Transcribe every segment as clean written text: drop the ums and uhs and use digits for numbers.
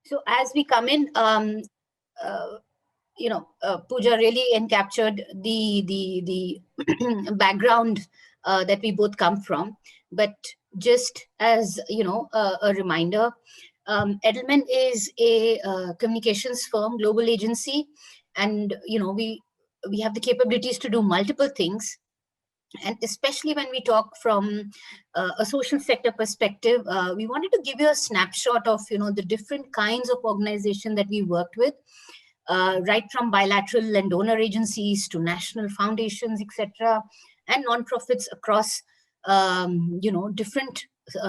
So as we come in, Pooja really encaptured the background that we both come from. But just as a reminder, Edelman is a communications firm, global agency, and we have the capabilities to do multiple things. And especially when we talk from a social sector perspective, we wanted to give you a snapshot of the different kinds of organization that we worked with, right from bilateral and donor agencies to national foundations, etc., and nonprofits across different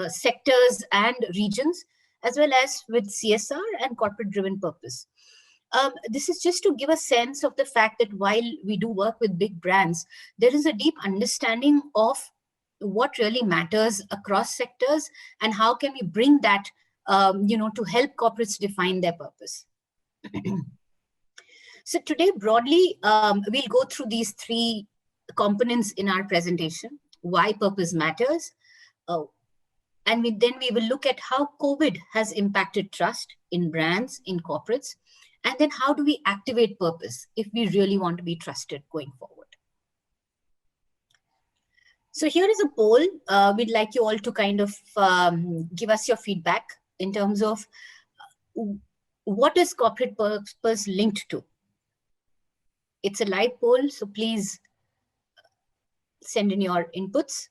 sectors and regions, as well as with CSR and corporate driven purpose. This is just to give a sense of the fact that while we do work with big brands, there is a deep understanding of what really matters across sectors and how can we bring that to help corporates define their purpose. So today, broadly, we'll go through these three components in our presentation: why purpose matters, and then we will look at how COVID has impacted trust in brands, in corporates, and then how do we activate purpose if we really want to be trusted going forward. So here is a poll. We'd like you all to kind of give us your feedback in terms of what is corporate purpose linked to. It's a live poll, so please send in your inputs.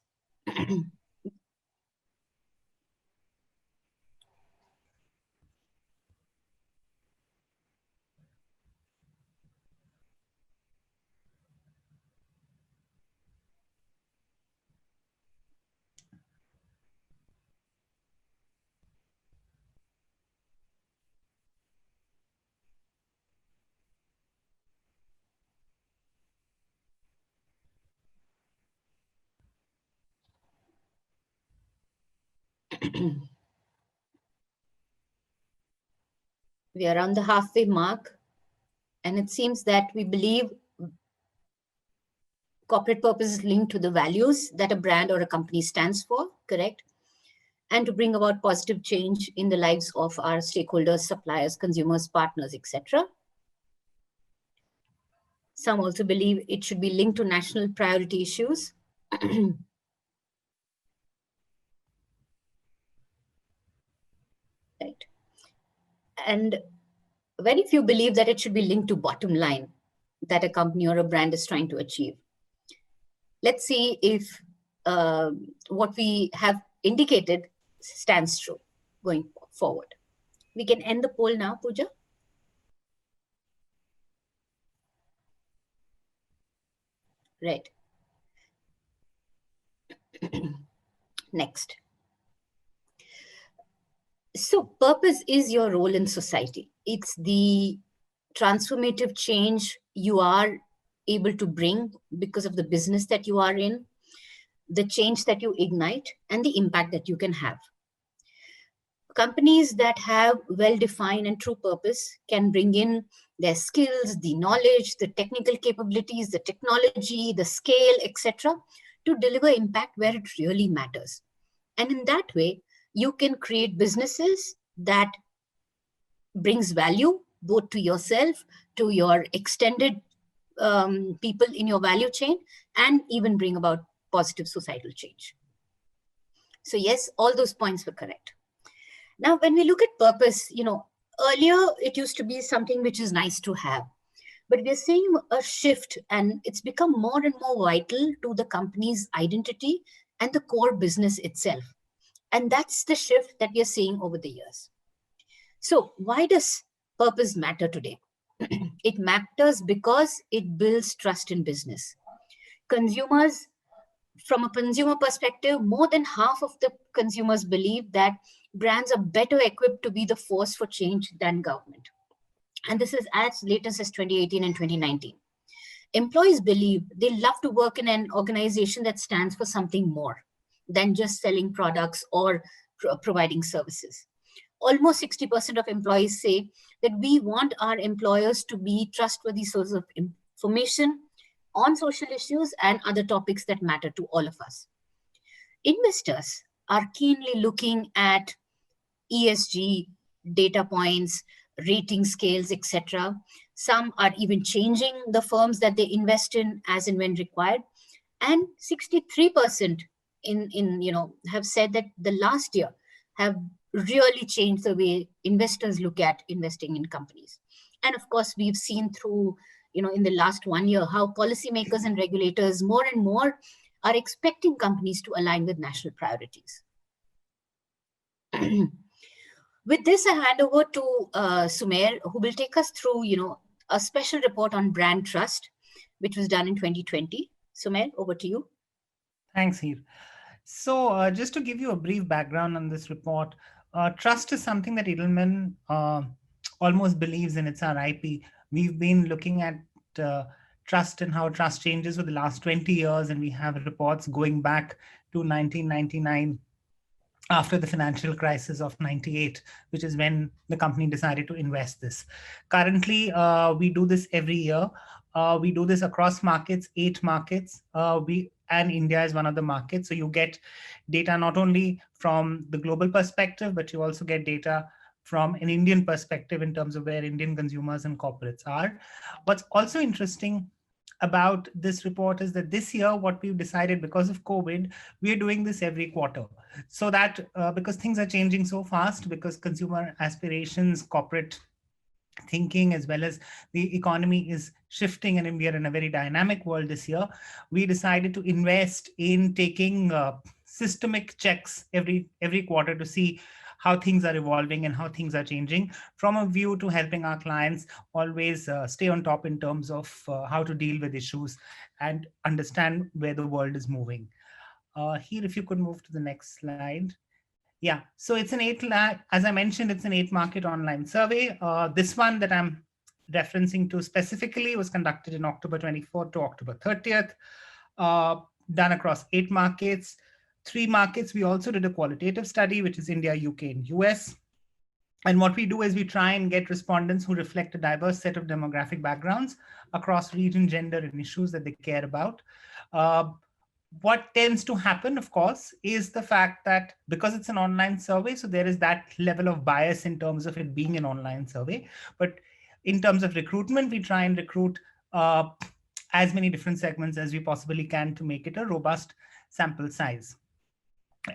We are on the halfway mark, and it seems that we believe corporate purpose is linked to the values that a brand or a company stands for, correct? And to bring about positive change in the lives of our stakeholders, suppliers, consumers, partners, etc. Some also believe it should be linked to national priority issues. Right. And very few believe that it should be linked to bottom line that a company or a brand is trying to achieve. Let's see if what we have indicated stands true going forward. We can end the poll now, Pooja. Right. Next. So purpose is your role in society. It's the transformative change you are able to bring because of the business that you are in, the change that you ignite, and the impact that you can have. Companies that have well-defined and true purpose can bring in their skills, the knowledge, the technical capabilities, the technology, the scale, etc., to deliver impact where it really matters. And in that way, you can create businesses that brings value both to yourself, to your extended people in your value chain, and even bring about positive societal change. So yes, all those points were correct. Now, when we look at purpose, earlier it used to be something which is nice to have, but we're seeing a shift, and it's become more and more vital to the company's identity and the core business itself. And that's the shift that we are seeing over the years. So why does purpose matter today? It matters because it builds trust in business. Consumers, from a consumer perspective, more than half of the consumers believe that brands are better equipped to be the force for change than government. And this is as latest as 2018 and 2019. Employees believe they love to work in an organization that stands for something more than just selling products or providing services. Almost 60% of employees say that we want our employers to be trustworthy sources of information on social issues and other topics that matter to all of us. Investors are keenly looking at ESG, data points, rating scales, etc. Some are even changing the firms that they invest in as and when required. And 63% have said that the last year have really changed the way investors look at investing in companies. And of course, we've seen through, in the last 1 year, how policymakers and regulators more and more are expecting companies to align with national priorities. With this, I hand over to Sumeer, who will take us through, a special report on brand trust, which was done in 2020. Sumeer, over to you. Thanks, Heer. So, just to give you a brief background on this report, trust is something that Edelman almost believes in. It's our IP. We've been looking at trust and how trust changes for the last 20 years, and we have reports going back to 1999 after the financial crisis of 98, which is when the company decided to invest this. Currently, we do this every year. We do this across markets, 8 markets. And India is one of the markets. So you get data not only from the global perspective, but you also get data from an Indian perspective in terms of where Indian consumers and corporates are. What's also interesting about this report is that this year, what we've decided, because of COVID, we're doing this every quarter. So that because things are changing so fast, because consumer aspirations, corporate thinking, as well as the economy is shifting, and we are in a very dynamic world this year, we decided to invest in taking systemic checks every quarter to see how things are evolving and how things are changing, from a view to helping our clients always stay on top in terms of how to deal with issues and understand where the world is moving. Here, if you could move to the next slide. Yeah, so it's an as I mentioned, it's an 8-market online survey. This one that I'm referencing to specifically was conducted in October 24th to October 30th, done across 8 markets. 3 markets, we also did a qualitative study, which is India, UK, and US. And what we do is we try and get respondents who reflect a diverse set of demographic backgrounds across region, gender, and issues that they care about. What tends to happen, of course, is the fact that because it's an online survey, so there is that level of bias in terms of it being an online survey. But in terms of recruitment, we try and recruit as many different segments as we possibly can to make it a robust sample size.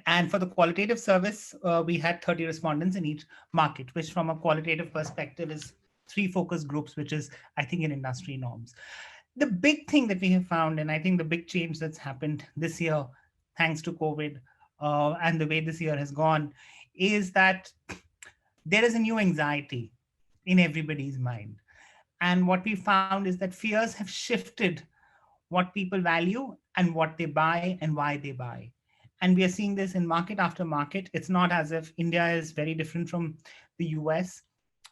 And for the qualitative service, we had 30 respondents in each market, which from a qualitative perspective is 3 focus groups, which is, I think, in industry norms. The big thing that we have found, and I think the big change that's happened this year, thanks to COVID and the way this year has gone, is that there is a new anxiety in everybody's mind. And what we found is that fears have shifted what people value and what they buy and why they buy. And we are seeing this in market after market. It's not as if India is very different from the US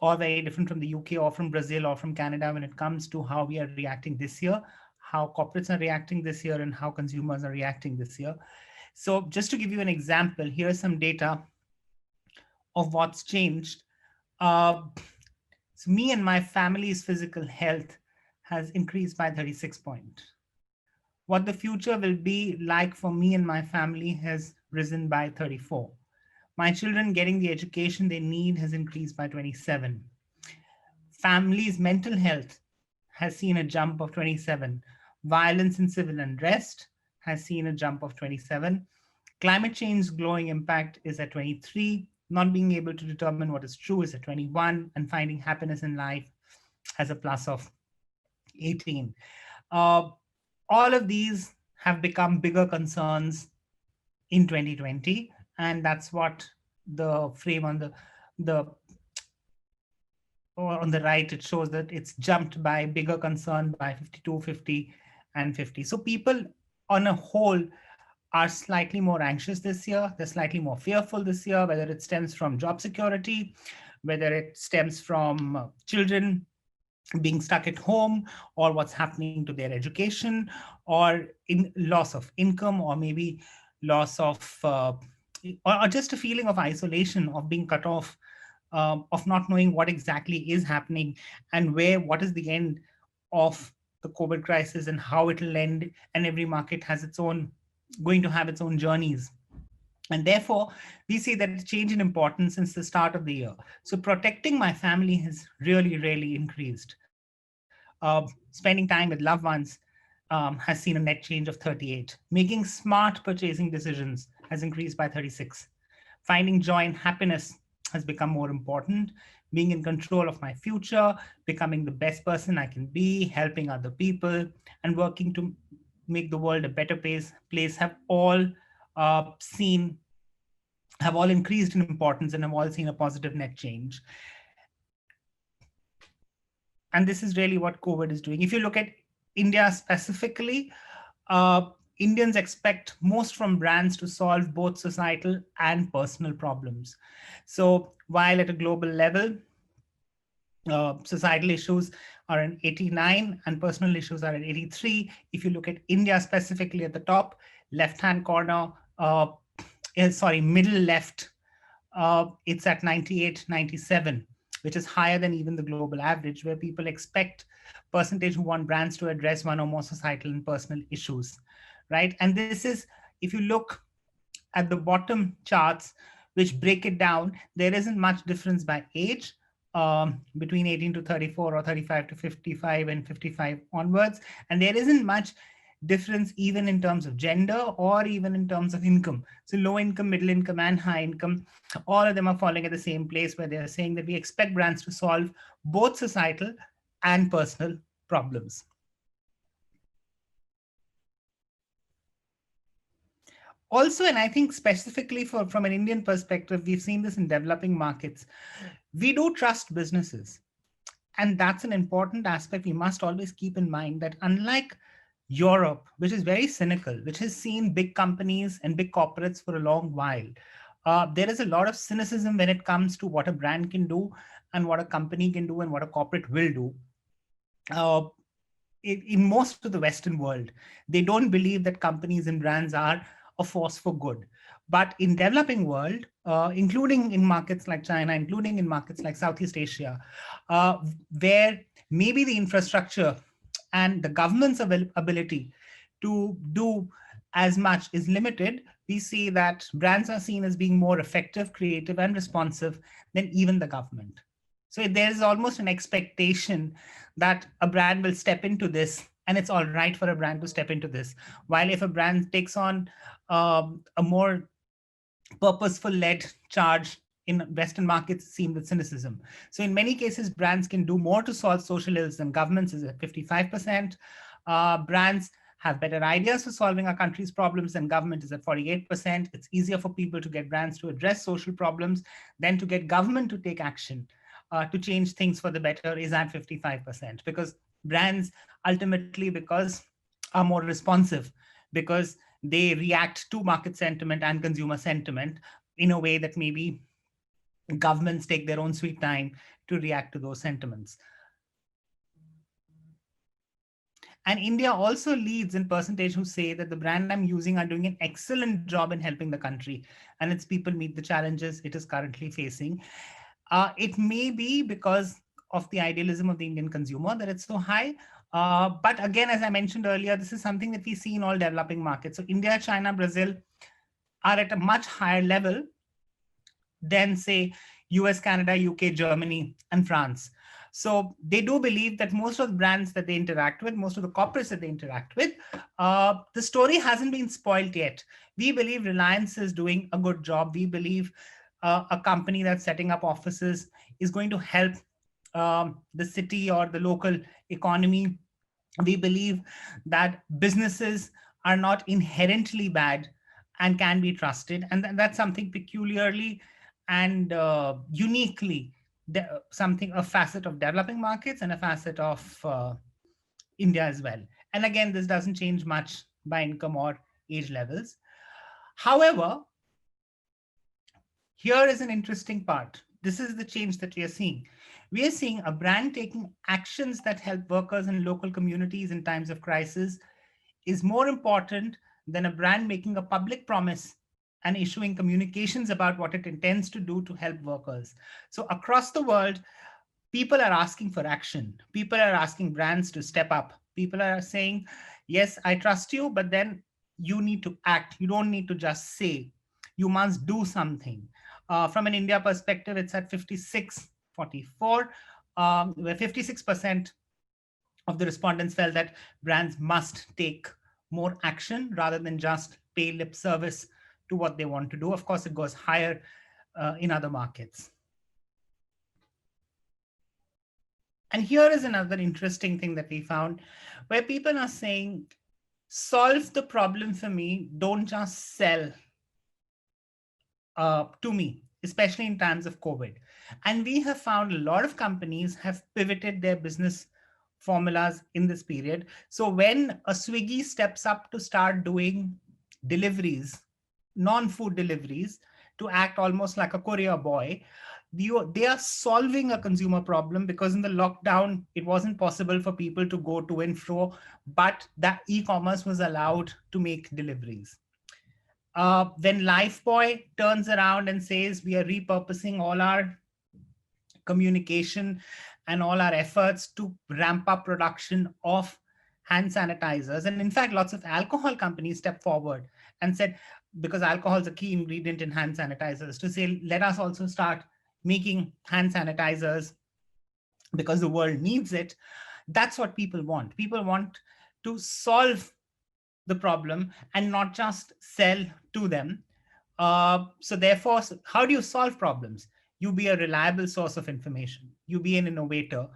or very different from the UK or from Brazil or from Canada when it comes to how we are reacting this year, how corporates are reacting this year, and how consumers are reacting this year. So just to give you an example, here is some data of what's changed. So me and my family's physical health has increased by 36 points. What the future will be like for me and my family has risen by 34. My children getting the education they need has increased by 27. Families' mental health has seen a jump of 27. Violence and civil unrest has seen a jump of 27. Climate change glowing impact is at 23. Not being able to determine what is true is at 21. And finding happiness in life has a plus of 18. All of these have become bigger concerns in 2020, and that's what the frame on the right, it shows that it's jumped by bigger concern by 52, 50, and 50. So people on a whole are slightly more anxious this year. They're slightly more fearful this year, whether it stems from job security, whether it stems from children being stuck at home, or what's happening to their education, or in loss of income, or maybe loss of, or just a feeling of isolation, of being cut off, of not knowing what exactly is happening and what is the end of the COVID crisis and how it will end. And every market has going to have its own journeys And therefore, we see that a change in importance since the start of the year. So protecting my family has really, really increased. Spending time with loved ones has seen a net change of 38. Making smart purchasing decisions has increased by 36. Finding joy and happiness has become more important. Being in control of my future, becoming the best person I can be, helping other people, and working to make the world a better place uh, seen have all increased in importance and have all seen a positive net change. And this is really what COVID is doing. If you look at India specifically, uh, Indians expect most from brands to solve both societal and personal problems. So while at a global level, societal issues are in 89 and personal issues are in 83. If you look at India specifically at the top, left-hand corner, middle left, it's at 98, 97, which is higher than even the global average, where people expect percentage who want brands to address one or more societal and personal issues, right? And this is, if you look at the bottom charts, which break it down, there isn't much difference by age between 18 to 34 or 35 to 55 and 55 onwards. And there isn't much difference even in terms of gender or even in terms of income. So low income, middle income, and high income, all of them are falling at the same place where they're saying that we expect brands to solve both societal and personal problems. Also, and I think specifically from an Indian perspective, we've seen this in developing markets. We do trust businesses. And that's an important aspect we must always keep in mind, that unlike Europe, which is very cynical, which has seen big companies and big corporates for a long while, there is a lot of cynicism when it comes to what a brand can do and what a company can do and what a corporate will do. Uh, in most of the Western world, they don't believe that companies and brands are a force for good. But in developing world, including in markets like China, including in markets like Southeast Asia, where maybe the infrastructure and the government's ability to do as much is limited, we see that brands are seen as being more effective, creative, and responsive than even the government. So there's almost an expectation that a brand will step into this, and it's all right for a brand to step into this. While if a brand takes on a more purposeful led charge in Western markets, seen with cynicism. So in many cases, brands can do more to solve social ills than governments, is at 55%. Brands have better ideas for solving our country's problems than government, is at 48%. It's easier for people to get brands to address social problems than to get government to take action to change things for the better, is at 55%. Because brands ultimately, because are more responsive, because they react to market sentiment and consumer sentiment in a way that maybe governments take their own sweet time to react to those sentiments. And India also leads in percentage who say that the brand I'm using are doing an excellent job in helping the country and its people meet the challenges it is currently facing. It may be because of the idealism of the Indian consumer that it's so high. But again, as I mentioned earlier, this is something that we see in all developing markets. So India, China, Brazil are at a much higher level than, say, US, Canada, UK, Germany, and France. So they do believe that most of the brands that they interact with, most of the corporates that they interact with, the story hasn't been spoiled yet. We believe Reliance is doing a good job. We believe a company that's setting up offices is going to help the city or the local economy. We believe that businesses are not inherently bad and can be trusted. And that's something peculiarly and uniquely something, a facet of developing markets and a facet of India as well. And again, this doesn't change much by income or age levels. However, here is an interesting part. This is the change that we are seeing. We are seeing a brand taking actions that help workers in local communities in times of crisis is more important than a brand making a public promise and issuing communications about what it intends to do to help workers. So across the world, people are asking for action. People are asking brands to step up. People are saying, yes, I trust you, but then you need to act. You don't need to just say. you must do something. From an India perspective, it's at 56-44, where 56% of the respondents felt that brands must take more action rather than just pay lip service to what they want to do. Of course, it goes higher in other markets. And here is another interesting thing that we found, where people are saying, solve the problem for me, don't just sell to me, especially in times of COVID. And we have found a lot of companies have pivoted their business formulas in this period. So when a Swiggy steps up to start doing deliveries, non-food deliveries, to act almost like a courier boy, they are solving a consumer problem, because in the lockdown, it wasn't possible for people to go to and fro, but that e-commerce was allowed to make deliveries. When Lifebuoy turns around and says we are repurposing all our communication and all our efforts to ramp up production of hand sanitizers. And in fact, lots of alcohol companies stepped forward and said, because alcohol is a key ingredient in hand sanitizers, to say, let us also start making hand sanitizers because the world needs it. That's what people want. People want to solve the problem and not just sell to them. So therefore, how do you solve problems? You be a reliable source of information. You be an innovator.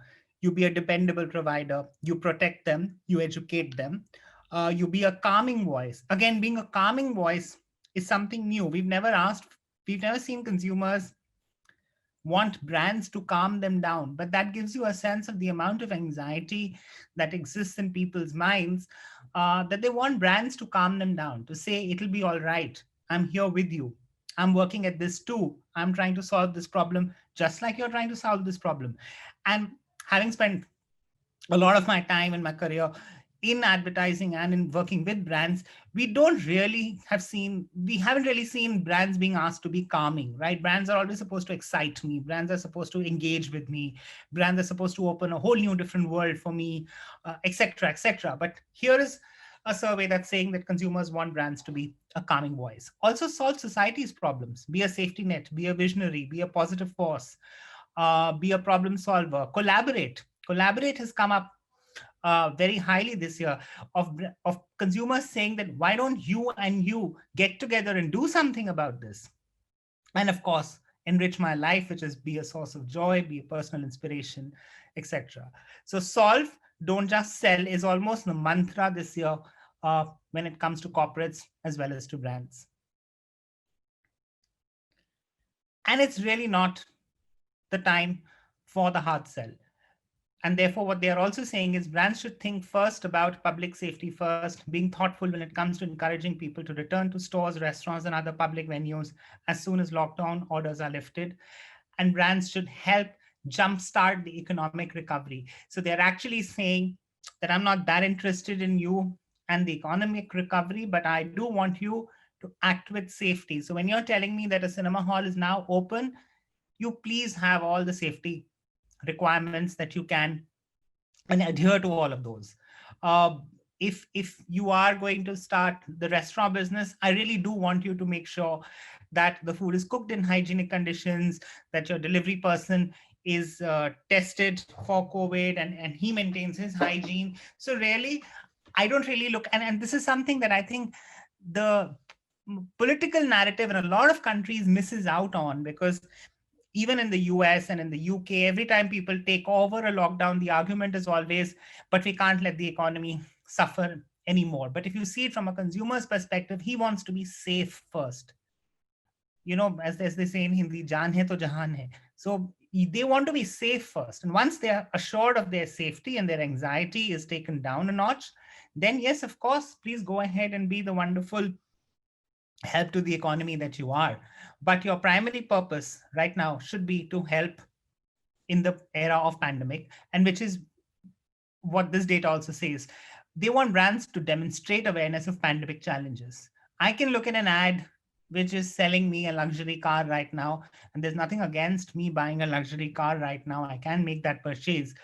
You be a dependable provider. You protect them. You educate them. You be a calming voice. Again, being a calming voice is something new. We've never seen consumers want brands to calm them down, but that gives you a sense of the amount of anxiety that exists in people's minds, that they want brands to calm them down, to say, it'll be all right. I'm here with you. I'm working at this too. I'm trying to solve this problem just like you're trying to solve this problem. And having spent a lot of my time in my career in advertising and in working with brands, we haven't really seen brands being asked to be calming, right? Brands are always supposed to excite me. Brands are supposed to engage with me. Brands are supposed to open a whole new different world for me, etc., etc. But here is a survey that's saying that consumers want brands to be a calming voice. Also solve society's problems, be a safety net, be a visionary, be a positive force, be a problem solver, collaborate. Collaborate has come up very highly this year, of consumers saying that, why don't you and you get together and do something about this? And of course, enrich my life, which is be a source of joy, be a personal inspiration, etc. So solve, don't just sell is almost the mantra this year when it comes to corporates as well as to brands. And it's really not the time for the hard sell. And therefore, what they are also saying is brands should think first about public safety first, being thoughtful when it comes to encouraging people to return to stores, restaurants, and other public venues as soon as lockdown orders are lifted. And brands should help jumpstart the economic recovery. So they're actually saying that I'm not that interested in you and the economic recovery, but I do want you to act with safety. So when you're telling me that a cinema hall is now open, you please have all the safety requirements that you can and adhere to all of those. If you are going to start the restaurant business, I really do want you to make sure that the food is cooked in hygienic conditions, that your delivery person is tested for COVID, and he maintains his hygiene. So really, I don't really look, and this is something that I think the political narrative in a lot of countries misses out on, because even in the US and in the UK, every time people take over a lockdown, the argument is always, but we can't let the economy suffer anymore. But if you see it from a consumer's perspective, he wants to be safe first. You know, as they say in Hindi, jaan hai to jahan hai. So they want to be safe first. And once they are assured of their safety and their anxiety is taken down a notch, then yes, of course, please go ahead and be the wonderful help to the economy that you are. But your primary purpose right now should be to help in the era of pandemic, and which is what this data also says. They want brands to demonstrate awareness of pandemic challenges. I can look at an ad which is selling me a luxury car right now, and there's nothing against me buying a luxury car right now. I can make that purchase,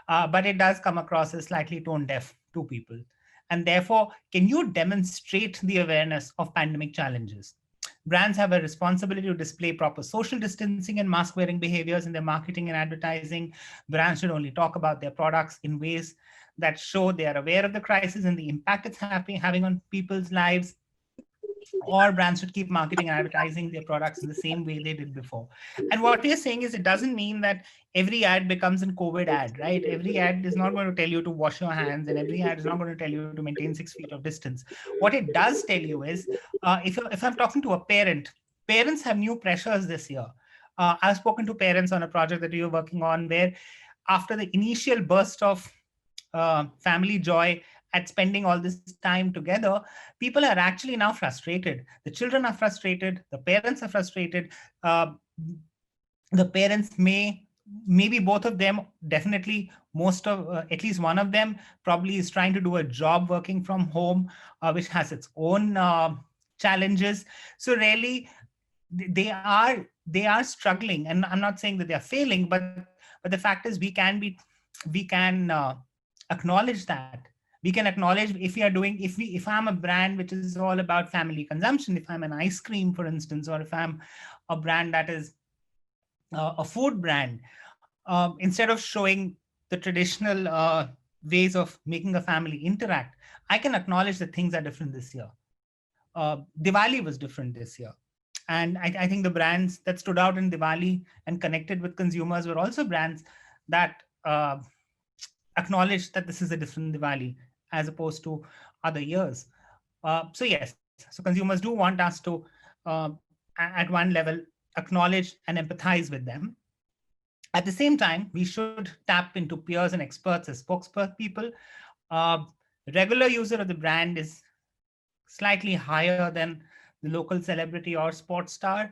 but it does come across as slightly tone deaf to people. And therefore, can you demonstrate the awareness of pandemic challenges? Brands have a responsibility to display proper social distancing and mask wearing behaviors in their marketing and advertising. Brands should only talk about their products in ways that show they are aware of the crisis and the impact it's having on people's lives. Or brands should keep marketing and advertising their products in the same way they did before. And what we are saying is it doesn't mean that every ad becomes a COVID ad, right? Every ad is not going to tell you to wash your hands, and every ad is not going to tell you to maintain 6 feet of distance. What it does tell you is, if I'm talking to a parent, parents have new pressures this year. I've spoken to parents on a project that we were working on where, after the initial burst of family joy at spending all this time together, people are actually now frustrated. The children are frustrated. The parents are frustrated. Uh, the parents maybe both of them, definitely most of at least one of them probably is trying to do a job working from home, which has its own challenges. So really, they are struggling, and I'm not saying that they are failing, but the fact is we can acknowledge that. We can acknowledge if we are doing if I'm a brand which is all about family consumption, if I'm an ice cream, for instance, or if I'm a brand that is a food brand, instead of showing the traditional ways of making a family interact, I can acknowledge that things are different this year. Diwali was different this year. And I think the brands that stood out in Diwali and connected with consumers were also brands that acknowledged that this is a different Diwali as opposed to other years. So yes, so consumers do want us to, at one level, acknowledge and empathize with them. At the same time, we should tap into peers and experts as spokespeople. Uh, Regular user of the brand is slightly higher than the local celebrity or sports star,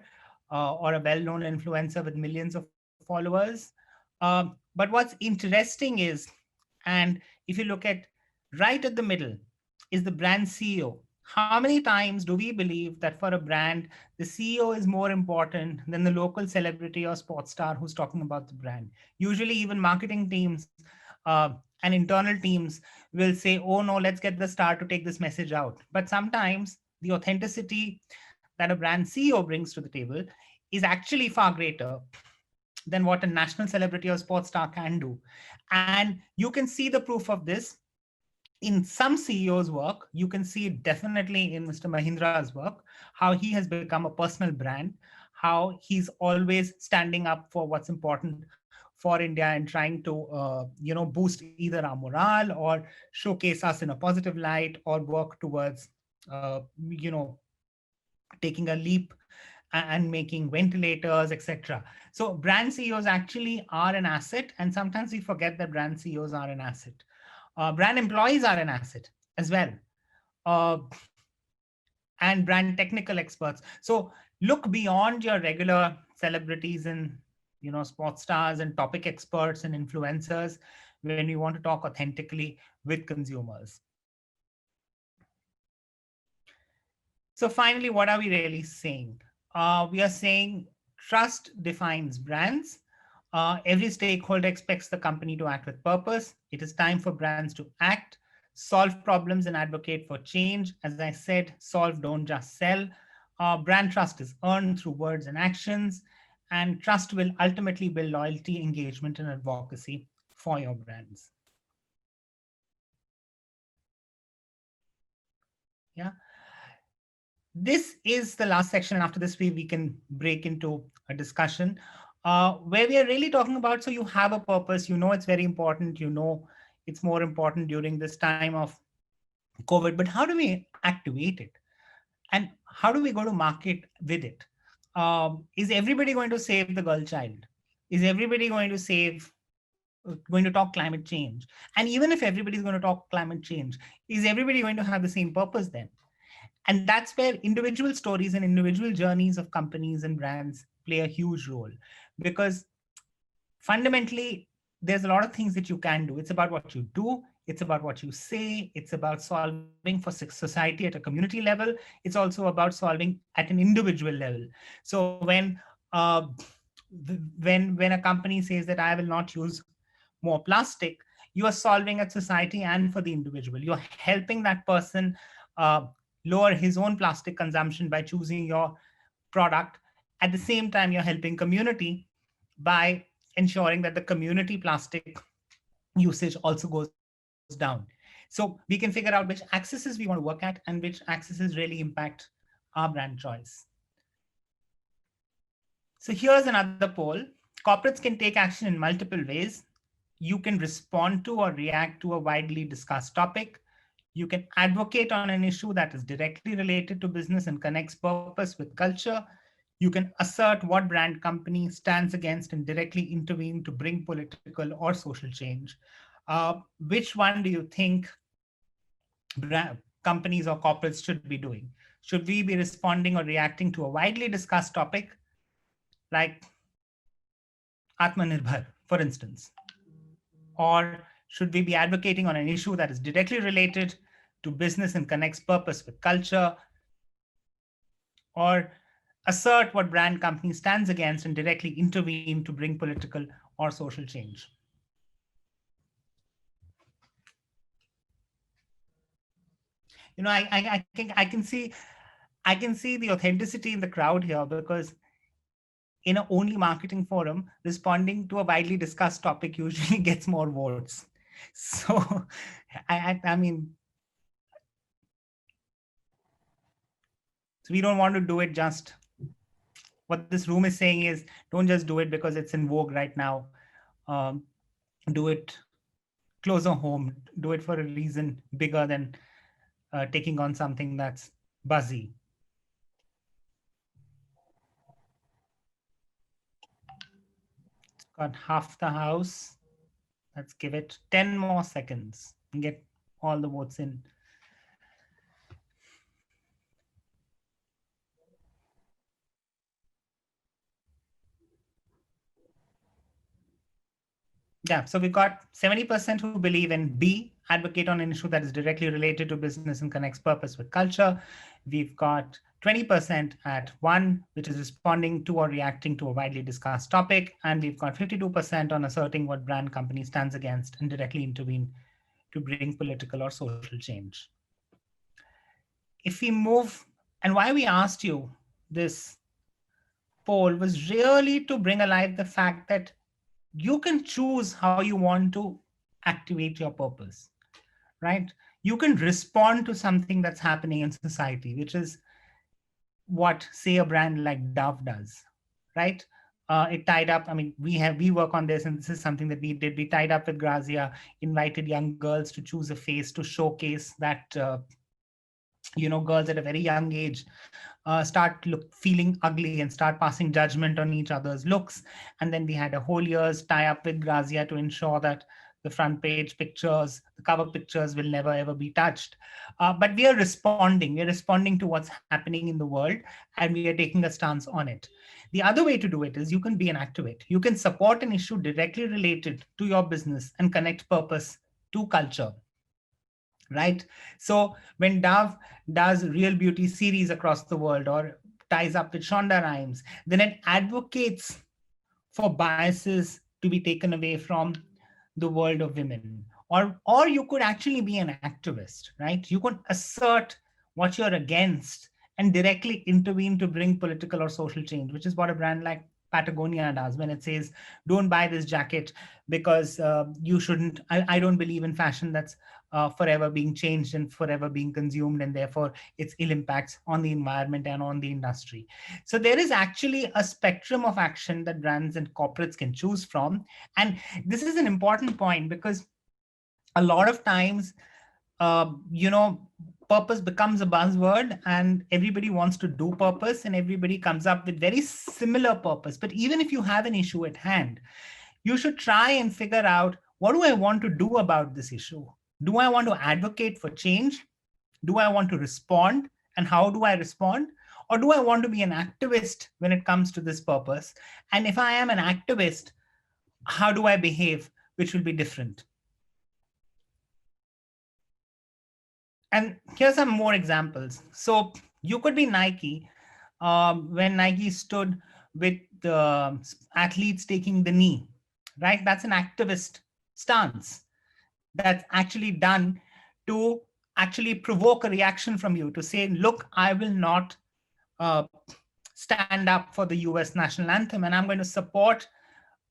or a well-known influencer with millions of followers. But what's interesting is, and if you look at right at the middle, is the brand CEO. How many times do we believe that for a brand, the CEO is more important than the local celebrity or sports star who's talking about the brand? Usually, even marketing teams and internal teams will say, oh no, let's get the star to take this message out. But sometimes the authenticity that a brand CEO brings to the table is actually far greater than what a national celebrity or sports star can do. And you can see the proof of this in some CEOs' work. You can see it definitely in Mr. Mahindra's work, how he has become a personal brand, how he's always standing up for what's important for India and trying to, boost either our morale or showcase us in a positive light or work towards, taking a leap and making ventilators, etc. So brand CEOs actually are an asset, and sometimes we forget that brand CEOs are an asset. Brand employees are an asset as well, uh, and brand technical experts. So look beyond your regular celebrities and sports stars and topic experts and influencers when you want to talk authentically with consumers. So finally, what are we really saying? We are saying trust defines brands. Every stakeholder expects the company to act with purpose. It is time for brands to act, solve problems, and advocate for change. As I said, solve, don't just sell. Brand trust is earned through words and actions, and trust will ultimately build loyalty, engagement, and advocacy for your brands. Yeah. This is the last section, and after this, we can break into a discussion where we are really talking about. So you have a purpose, it's very important, it's more important during this time of COVID, but how do we activate it? And how do we go to market with it? Is everybody going to save the girl child? Is everybody going to talk climate change? And even if everybody's going to talk climate change, is everybody going to have the same purpose then? And that's where individual stories and individual journeys of companies and brands play a huge role, because fundamentally there's a lot of things that you can do. It's about what you do, it's about what you say, it's about solving for society at a community level, it's also about solving at an individual level. So uh, when a company says that I will not use more plastic, you are solving at society and for the individual. You're helping that person uh, lower his own plastic consumption by choosing your product. At the same time, you're helping community by ensuring that the community plastic usage also goes down. So we can figure out which axes we want to work at and which axes really impact our brand choice. So here's another poll. Corporates can take action in multiple ways. You can respond to or react to a widely discussed topic. You can advocate on an issue that is directly related to business and connects purpose with culture. You can assert what brand company stands against and directly intervene to bring political or social change. Which one do you think companies or corporates should be doing? Should we be responding or reacting to a widely discussed topic like Atmanirbhar, for instance? Or should we be advocating on an issue that is directly related to business and connects purpose with culture? Or assert what brand company stands against and directly intervene to bring political or social change? I can see the authenticity in the crowd here, because in a only marketing forum, responding to a widely discussed topic usually gets more votes. So, I mean, so we don't want to do it just. What this room is saying is, don't just do it because it's in vogue right now. Um, do it closer home. Do it for a reason bigger than taking on something that's buzzy. It's got half the house. Let's give it 10 more seconds and get all the votes in. Yeah, so we've got 70% who believe in B, advocate on an issue that is directly related to business and connects purpose with culture. We've got 20% at 1, which is responding to or reacting to a widely discussed topic. And we've got 52% on asserting what brand company stands against and directly intervene to bring political or social change. If we move, and why we asked you this poll was really to bring alive the fact that you can choose how you want to activate your purpose, right? You can respond to something that's happening in society, which is what, say, a brand like Dove does, right? It tied up. I mean, we work on this, and this is something that we did. We tied up with Grazia, invited young girls to choose a face to showcase that girls at a very young age start feeling ugly and start passing judgment on each other's looks. And then we had a whole year's tie up with Grazia to ensure that the front page pictures, the cover pictures will never ever be touched. But we are responding. We're responding to what's happening in the world, and we are taking a stance on it. The other way to do it is you can be an activist. You can support an issue directly related to your business and connect purpose to culture. Right? So when Dove does real beauty series across the world or ties up with Shonda Rhimes, then it advocates for biases to be taken away from the world of women. Or you could actually be an activist, right? You could assert what you're against and directly intervene to bring political or social change, which is what a brand like Patagonia does when it says, don't buy this jacket because you shouldn't. I don't believe in fashion that's forever being changed and forever being consumed, and therefore its ill impacts on the environment and on the industry. So there is actually a spectrum of action that brands and corporates can choose from. And this is an important point because a lot of times, purpose becomes a buzzword and everybody wants to do purpose and everybody comes up with very similar purpose. But even if you have an issue at hand, you should try and figure out, what do I want to do about this issue? Do I want to advocate for change? Do I want to respond? And how do I respond? Or do I want to be an activist when it comes to this purpose? And if I am an activist, how do I behave, which will be different? And here's some more examples. So you could be Nike when Nike stood with the athletes taking the knee, right? That's an activist stance that's actually done to actually provoke a reaction from you to say, look, I will not stand up for the US national anthem, and I'm going to support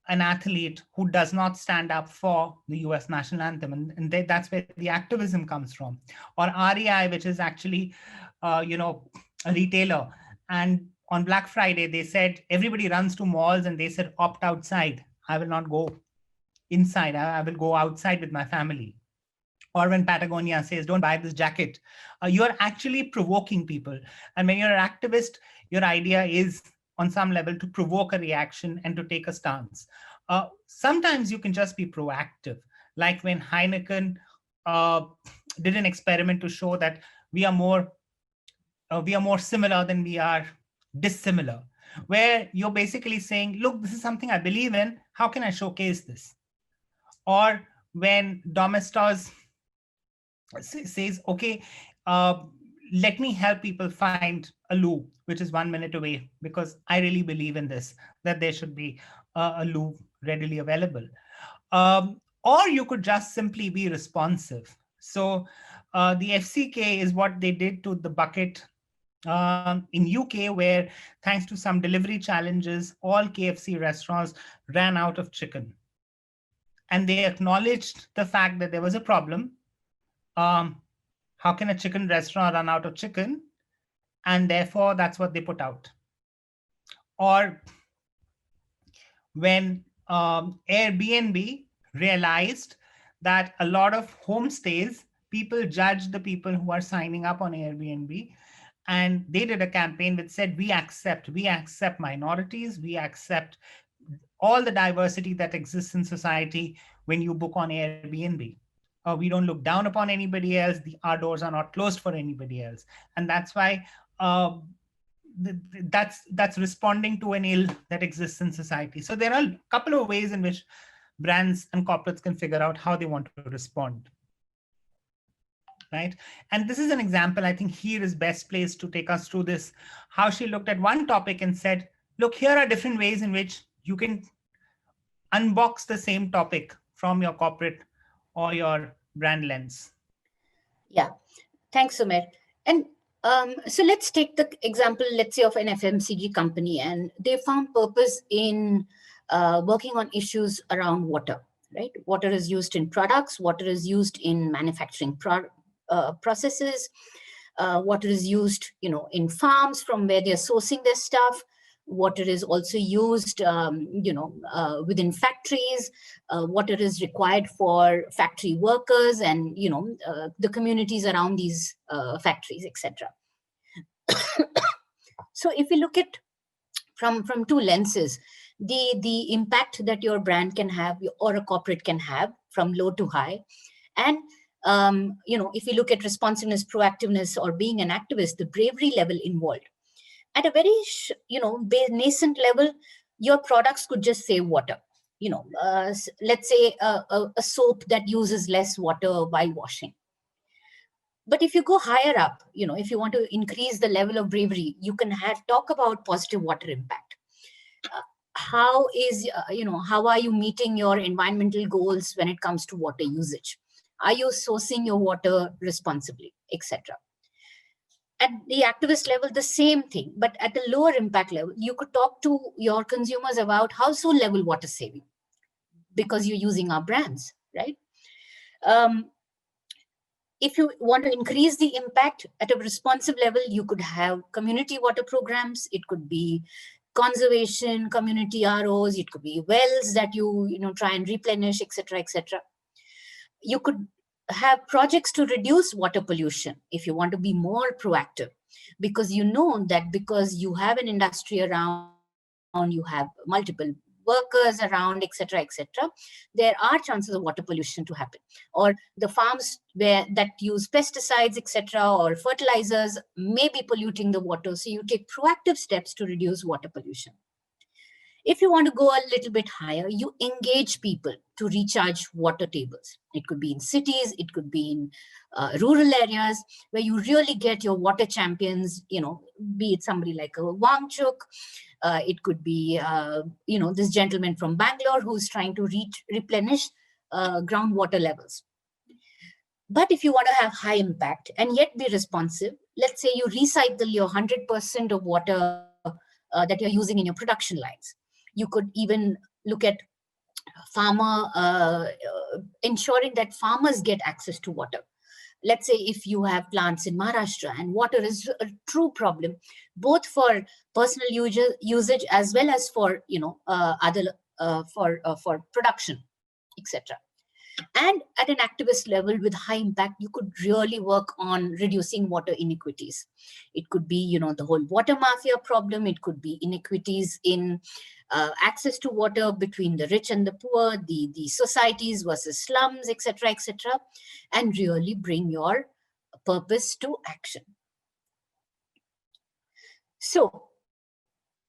an athlete who does not stand up for the US national anthem. That's where the activism comes from. Or REI, which is actually, a retailer. And on Black Friday, they said everybody runs to malls and they said, opt outside. I will not go inside. I will go outside with my family. Or when Patagonia says, don't buy this jacket, you're actually provoking people. And when you're an activist, your idea is on some level to provoke a reaction and to take a stance. Sometimes you can just be proactive, like when Heineken did an experiment to show that we are more similar than we are dissimilar, where you're basically saying, look, this is something I believe in. How can I showcase this? Or when Domestos says, okay, let me help people find a loo, which is 1 minute away, because I really believe in this, that there should be a loo readily available. Or you could just simply be responsive. So the FCK is what they did to the bucket in UK, where thanks to some delivery challenges, all KFC restaurants ran out of chicken. And they acknowledged the fact that there was a problem. How can a chicken restaurant run out of chicken? And therefore, that's what they put out. Or when Airbnb realized that a lot of homestays, people judge the people who are signing up on Airbnb, and they did a campaign that said, we accept minorities, we accept all the diversity that exists in society when you book on Airbnb. We don't look down upon anybody else. Our doors are not closed for anybody else. And that's why that's responding to an ill that exists in society. So there are a couple of ways in which brands and corporates can figure out how they want to respond. Right? And this is an example. I think here is best placed to take us through this, how she looked at one topic and said, look, here are different ways in which you can unbox the same topic from your corporate or your brand lens. Yeah, thanks, Sumeer. And so let's take the example, let's say, of an FMCG company, and they found purpose in working on issues around water, right? Water is used in products, water is used in manufacturing processes, water is used, in farms from where they're sourcing their stuff. Water is also used, within factories. Water is required for factory workers and, the communities around these factories, etc. So if we look at from two lenses, the impact that your brand can have or a corporate can have from low to high, and if you look at responsiveness, proactiveness, or being an activist, the bravery level involved. At a very, nascent level, your products could just save water. Let's say a soap that uses less water while washing. But if you go higher up, if you want to increase the level of bravery, you can talk about positive water impact. How are you meeting your environmental goals when it comes to water usage? Are you sourcing your water responsibly, etc.? At the activist level, the same thing, but at the lower impact level, you could talk to your consumers about household level water saving because you're using our brands, right? If you want to increase the impact at a responsive level, you could have community water programs. It could be conservation, community ROs. It could be wells that you try and replenish, etc., etc. You could have projects to reduce water pollution if you want to be more proactive, because because you have an industry around, you have multiple workers around, etc., etc., there are chances of water pollution to happen. Or the farms that use pesticides, etc., or fertilizers may be polluting the water, so you take proactive steps to reduce water pollution. If you want to go a little bit higher, you engage people to recharge water tables. It could be in cities, it could be in rural areas where you really get your water champions, be it somebody like a Wangchuk. It could be, this gentleman from Bangalore who's trying to replenish groundwater levels. But if you want to have high impact and yet be responsive, let's say you recycle your 100% of water that you're using in your production lines. You could even look at ensuring that farmers get access to water. Let's say if you have plants in Maharashtra and water is a true problem, both for personal usage as well as for other for production, etc. And at an activist level with high impact, you could really work on reducing water inequities. It could be, the whole water mafia problem. It could be inequities in access to water between the rich and the poor, the societies versus slums, etc., etc., and really bring your purpose to action. So,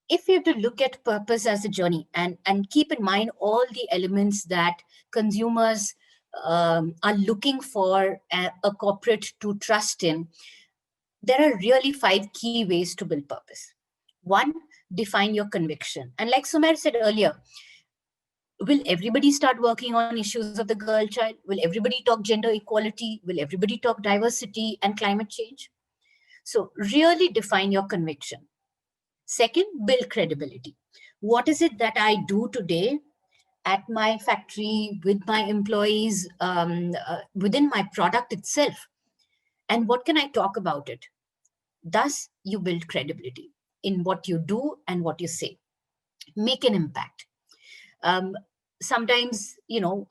if you have to look at purpose as a journey and keep in mind all the elements that consumers are looking for a corporate to trust in, there are really 5 key ways to build purpose. 1, define your conviction. And like Sumeer said earlier, will everybody start working on issues of the girl child? Will everybody talk gender equality? Will everybody talk diversity and climate change? So really define your conviction. Second, build credibility. What is it that I do today at my factory with my employees, within my product itself? And what can I talk about it? Thus, you build credibility in what you do and what you say. Make an impact. Sometimes, we know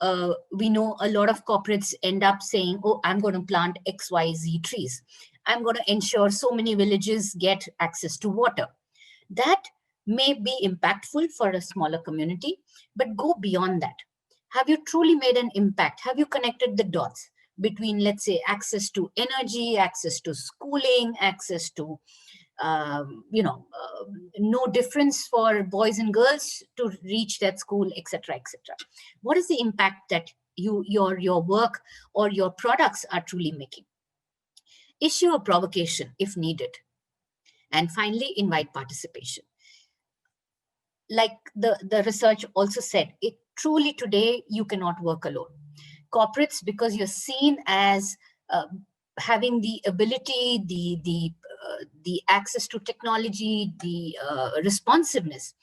a lot of corporates end up saying, oh, I'm going to plant XYZ trees. I'm going to ensure so many villages get access to water. That may be impactful for a smaller community, but go beyond that. Have you truly made an impact? Have you connected the dots between, let's say, access to energy, access to schooling, access to, no difference for boys and girls to reach that school, etc., etc. What is the impact that your work or your products are truly making? Issue a provocation if needed. And finally, invite participation. Like the research also said, it truly today, you cannot work alone. Corporates, because you're seen as having the ability, the access to technology, the responsiveness,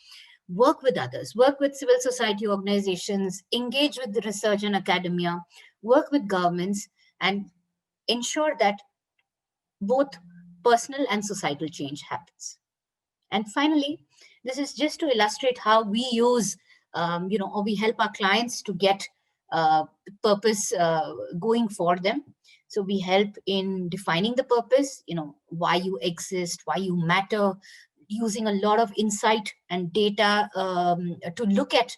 work with others, work with civil society organizations, engage with the research and academia, work with governments, and ensure that both personal and societal change happens. And finally, this is just to illustrate how we use, or we help our clients to get purpose going for them. So we help in defining the purpose, why you exist, why you matter, using a lot of insight and data to look at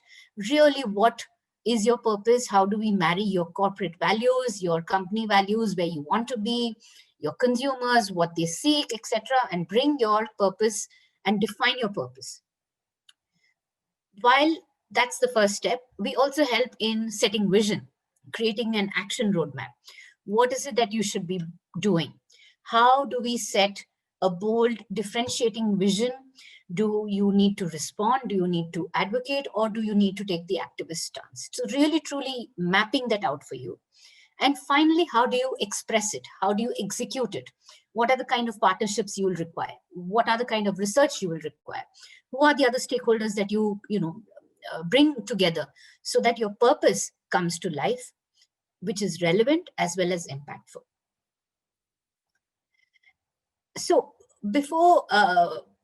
really what is your purpose, how do we marry your corporate values, your company values, where you want to be, your consumers, what they seek, etc., and bring your purpose and define your purpose. While that's the first step, we also help in setting vision, creating an action roadmap. What is it that you should be doing? How do we set a bold, differentiating vision? Do you need to respond? Do you need to advocate? Or do you need to take the activist stance? So really, truly mapping that out for you. And finally, how do you express it? How do you execute it? What are the kind of partnerships you will require? What are the kind of research you will require? Who are the other stakeholders that you bring together so that your purpose comes to life, which is relevant as well as impactful? So before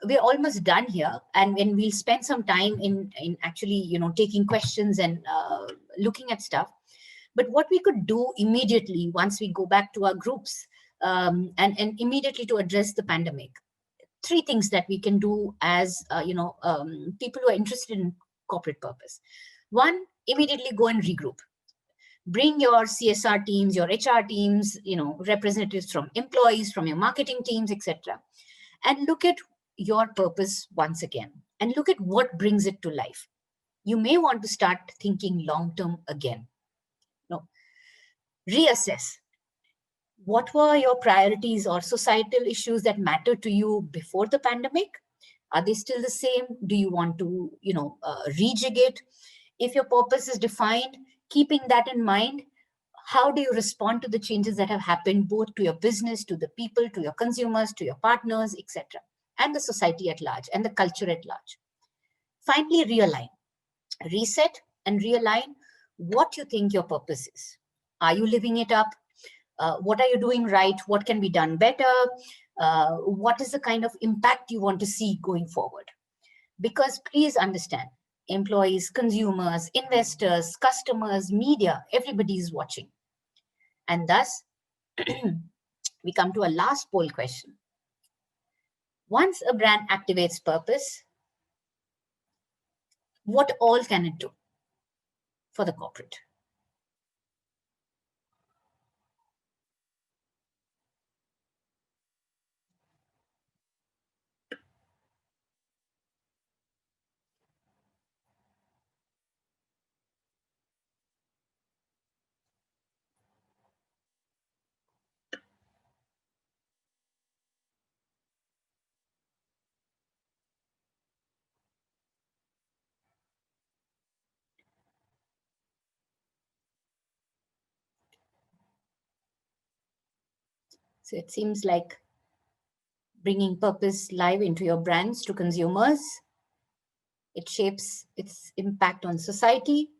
we're almost done here, and when we'll spend some time in actually taking questions and looking at stuff. But what we could do immediately once we go back to our groups and immediately to address the pandemic, 3 things that we can do as people who are interested in corporate purpose. 1, immediately go and regroup. Bring your CSR teams, your HR teams, representatives from employees, from your marketing teams, etc., and look at your purpose once again and look at what brings it to life. You may want to start thinking long-term again. Reassess. What were your priorities or societal issues that mattered to you before the pandemic? Are they still the same? Do you want to, rejig it? If your purpose is defined, keeping that in mind, how do you respond to the changes that have happened both to your business, to the people, to your consumers, to your partners, etc.? and the society at large and the culture at large. Finally, realign, reset and realign what you think your purpose is. Are you living it up? What are you doing right? What can be done better? What is the kind of impact you want to see going forward? Because please understand, employees, consumers, investors, customers, media, everybody is watching. And thus, we come to a last poll question. Once a brand activates purpose, what all can it do for the corporate? So it seems like bringing purpose live into your brands to consumers. It shapes its impact on society,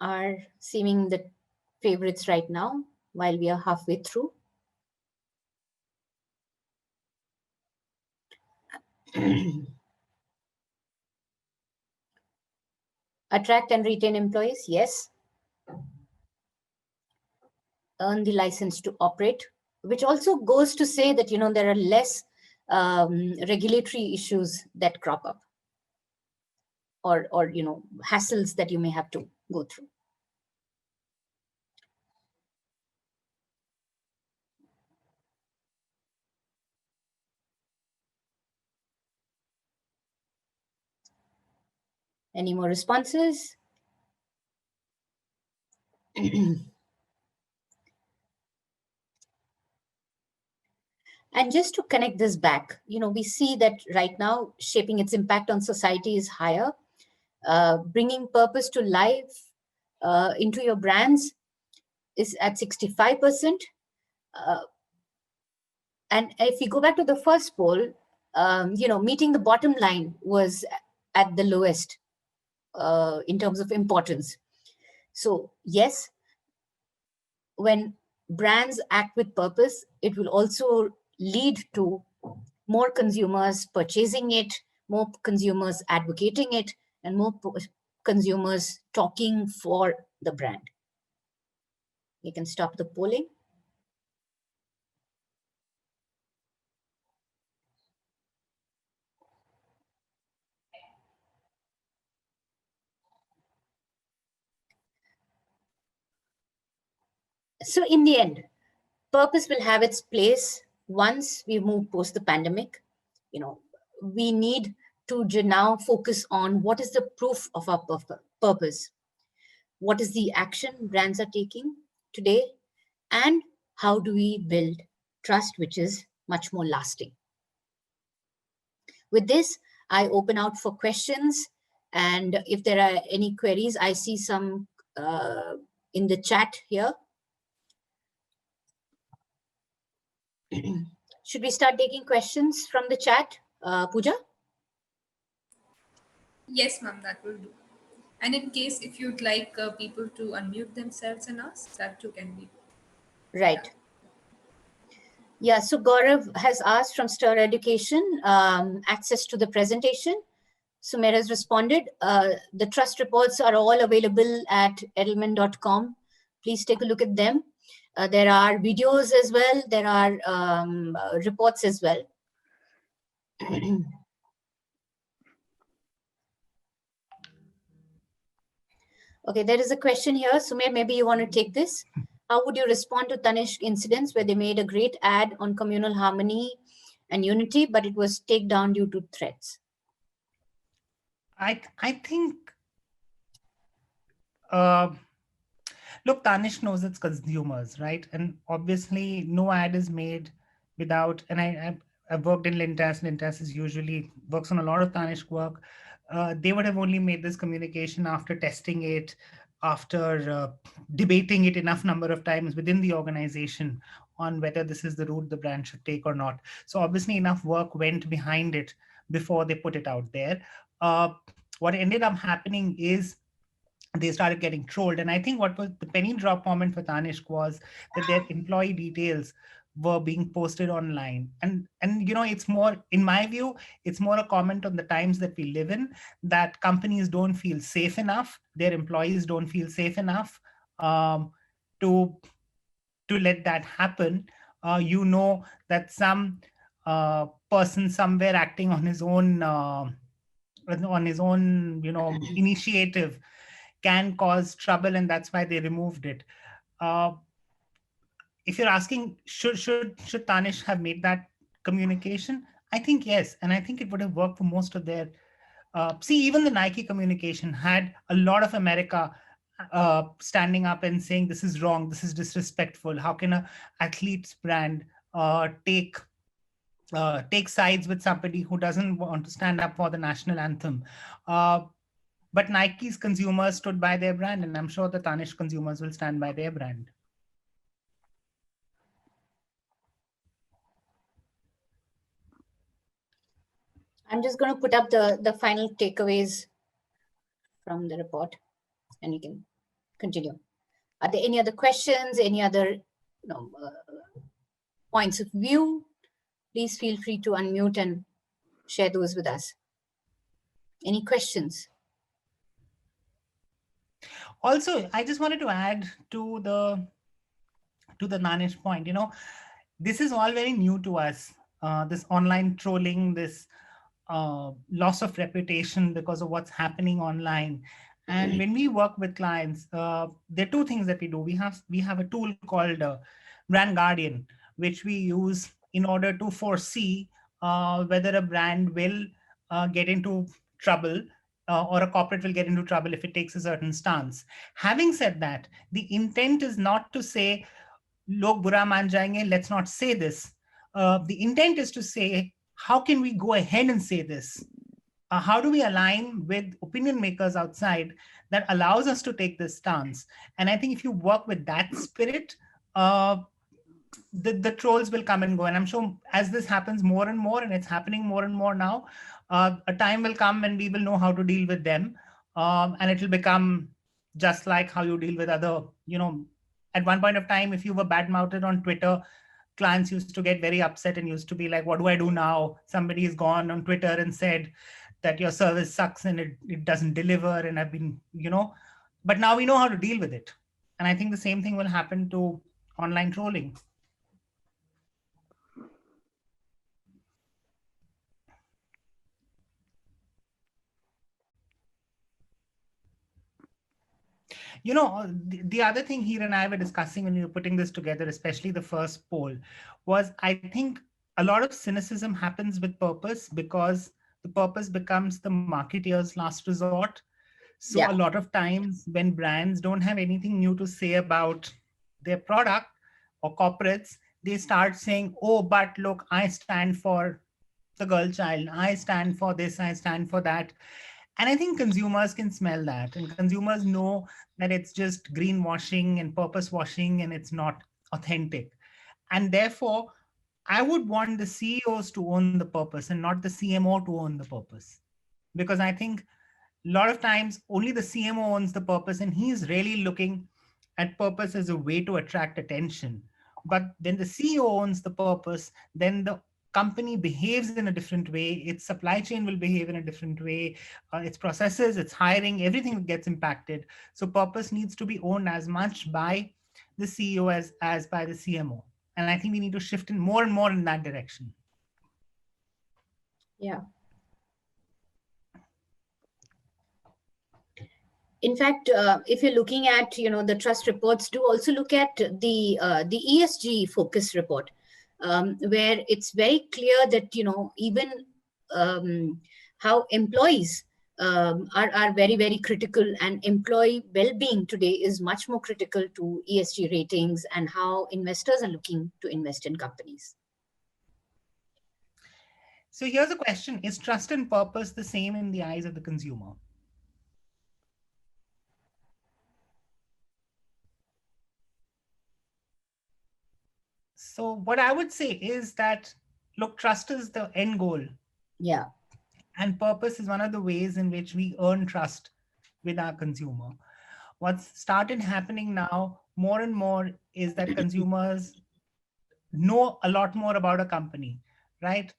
are seeming the favorites right now while we are halfway through. Attract and retain employees, yes. Earn the license to operate, which also goes to say that, there are less regulatory issues that crop up, or hassles that you may have to go through. Any more responses? And just to connect this back, we see that right now shaping its impact on society is higher. Bringing purpose to life into your brands is at 65%. And if you go back to the first poll, meeting the bottom line was at the lowest in terms of importance. So yes, when brands act with purpose, it will also lead to more consumers purchasing it, more consumers advocating it, and more consumers talking for the brand. We can stop the polling. So in the end, purpose will have its place once we move post the pandemic. We need to now focus on what is the proof of our purpose, what is the action brands are taking today, and how do we build trust which is much more lasting. With this, I open out for questions, and if there are any queries, I see some in the chat here. Should we start taking questions from the chat, Pooja? Yes, ma'am, that will do. And in case if you'd like people to unmute themselves and ask, that too can be. Right. Yeah, so Gaurav has asked from Stir Education, access to the presentation. Sumeer has responded. The trust reports are all available at edelman.com. Please take a look at them. There are videos as well. There are reports as well. Okay, there is a question here. Sumeer, maybe you want to take this. How would you respond to Tanishq incidents where they made a great ad on communal harmony and unity, but it was taken down due to threats? I think, look, Tanishq knows its consumers, right? And obviously, no ad is made without. And I've worked in Lintas. Lintas is usually works on a lot of Tanishq work. They would have only made this communication after testing it, after debating it enough number of times within the organization on whether this is the route the brand should take or not. So obviously enough work went behind it before they put it out there. What ended up happening is they started getting trolled. And I think what was the penny drop moment for Tanishq was that their employee details were being posted online. And it's more, in my view, it's more a comment on the times that we live in, that companies don't feel safe enough, their employees don't feel safe enough um, to to let that happen. That some person somewhere acting on his own initiative can cause trouble, and that's why they removed it. Uh, if you're asking, should Tanish have made that communication? I think yes, and I think it would have worked for most of their. See, even the Nike communication had a lot of America standing up and saying this is wrong, this is disrespectful. How can a athlete's brand take sides with somebody who doesn't want to stand up for the national anthem? But Nike's consumers stood by their brand, and I'm sure the Tanish consumers will stand by their brand. I'm just going to put up the final takeaways from the report, and you can continue. Are there any other questions, any other points of view? Please feel free to unmute and share those with us. Any questions? Also, I just wanted to add to the Manish point. This is all very new to us. This online trolling, this loss of reputation because of what's happening online. And when we work with clients, there are two things that we do. We have a tool called Brand Guardian, which we use in order to foresee whether a brand will get into trouble or a corporate will get into trouble if it takes a certain stance. Having said that, the intent is not to say, log bura maan jayenge, let's not say this. The intent is to say, how can we go ahead and say this? How do we align with opinion makers outside that allows us to take this stance? And I think if you work with that spirit, the trolls will come and go. And I'm sure as this happens more and more, and it's happening more and more now, a time will come when we will know how to deal with them. And it will become just like how you deal with other, at one point of time, if you were bad-mouthed on Twitter, clients used to get very upset and used to be like, what do I do now? Somebody has gone on Twitter and said that your service sucks and it doesn't deliver. And I've been, but now we know how to deal with it. And I think the same thing will happen to online trolling. The other thing here and I were discussing when we were putting this together, especially the first poll, was I think a lot of cynicism happens with purpose because the purpose becomes the marketeer's last resort. So a lot of times when brands don't have anything new to say about their product or corporates, they start saying, oh, but look, I stand for the girl child. I stand for this. I stand for that. And I think consumers can smell that, and consumers know that it's just greenwashing and purpose washing and it's not authentic. And therefore, I would want the CEOs to own the purpose and not the CMO to own the purpose. Because I think a lot of times only the CMO owns the purpose and he's really looking at purpose as a way to attract attention. But when the CEO owns the purpose, then the company behaves in a different way. Its supply chain will behave in a different way. Its processes, its hiring, everything gets impacted. So purpose needs to be owned as much by the CEO as by the CMO. And I think we need to shift in more and more in that direction. Yeah. In fact, if you're looking at, the trust reports, do also look at the ESG focus report, where it's very clear that, even how employees are very, very critical, and employee well-being today is much more critical to ESG ratings and how investors are looking to invest in companies. So here's a question. Is trust and purpose the same in the eyes of the consumer? So what I would say is that, look, trust is the end goal, Yeah. and purpose is one of the ways in which we earn trust with our consumer. What's started happening now more and more is that consumers know a lot more about a company, right?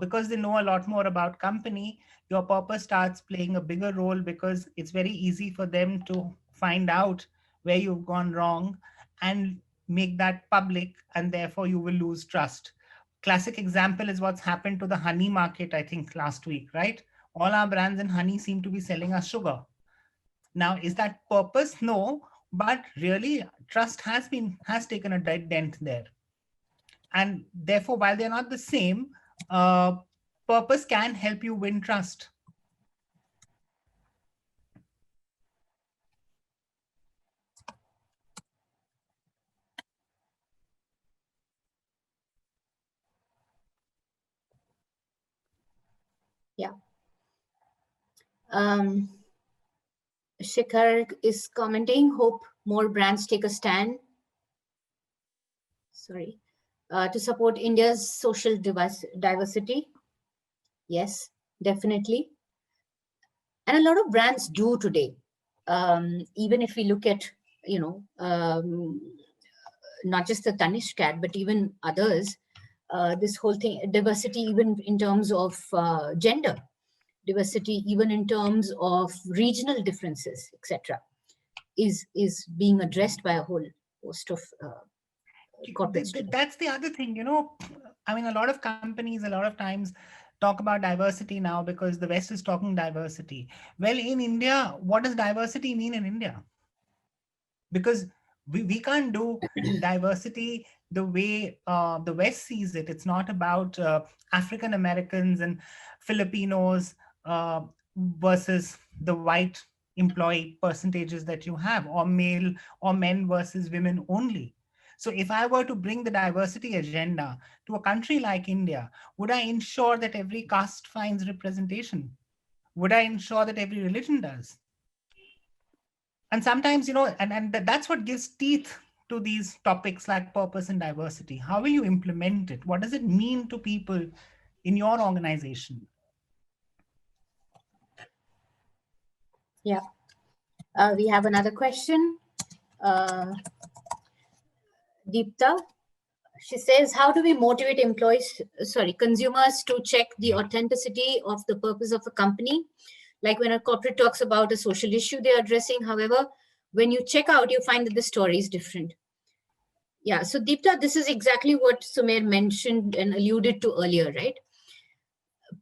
Because they know a lot more about company, your purpose starts playing a bigger role, because it's very easy for them to find out where you've gone wrong and make that public, and therefore you will lose trust. Classic example is what's happened to the honey market, I think last week, right? All our brands in honey seem to be selling us sugar. Now, is that purpose? No, but really trust has taken a dead dent there. And therefore, while they're not the same, uh, purpose can help you win trust. Yeah. Shikhar is commenting, hope more brands take a stand. Sorry. To support India's social diversity. Yes, definitely. And a lot of brands do today. Even if we look at, not just the Tanishq cat, but even others, this whole thing, diversity, even in terms of gender, diversity, even in terms of regional differences, etc., is being addressed by a whole host of corporates today. That's the other thing, I mean, a lot of companies, a lot of times talk about diversity now because the West is talking diversity. Well, in India, what does diversity mean in India? Because we can't do diversity the way the West sees it. It's not about African Americans and Filipinos versus the white employee percentages that you have, or male or men versus women only. So if I were to bring the diversity agenda to a country like India, would I ensure that every caste finds representation? Would I ensure that every religion does? And sometimes, and that's what gives teeth to these topics like purpose and diversity. How will you implement it? What does it mean to people in your organization? Yeah. We have another question. Deepta, she says, how do we motivate consumers to check the authenticity of the purpose of a company? Like when a corporate talks about a social issue they're addressing, however, when you check out, you find that the story is different. Yeah, so Deepta, this is exactly what Sumeer mentioned and alluded to earlier, right?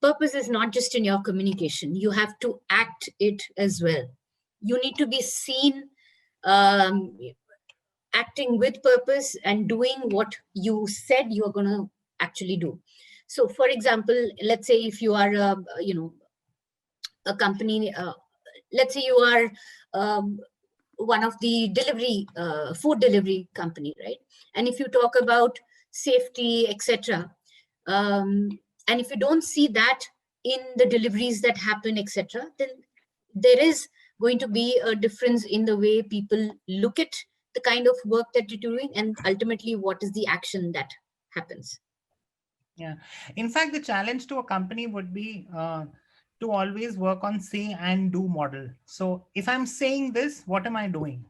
Purpose is not just in your communication. You have to act it as well. You need to be seen um, acting with purpose and doing what you said you're going to actually do. So, for example, let's say if you are a company, let's say you are one of the food delivery company, right? And if you talk about safety, etc., and if you don't see that in the deliveries that happen, etc., then there is going to be a difference in the way people look at the kind of work that you're doing, and ultimately what is the action that happens. Yeah. In fact, the challenge to a company would be to always work on say and do model. So if I'm saying this, what am I doing?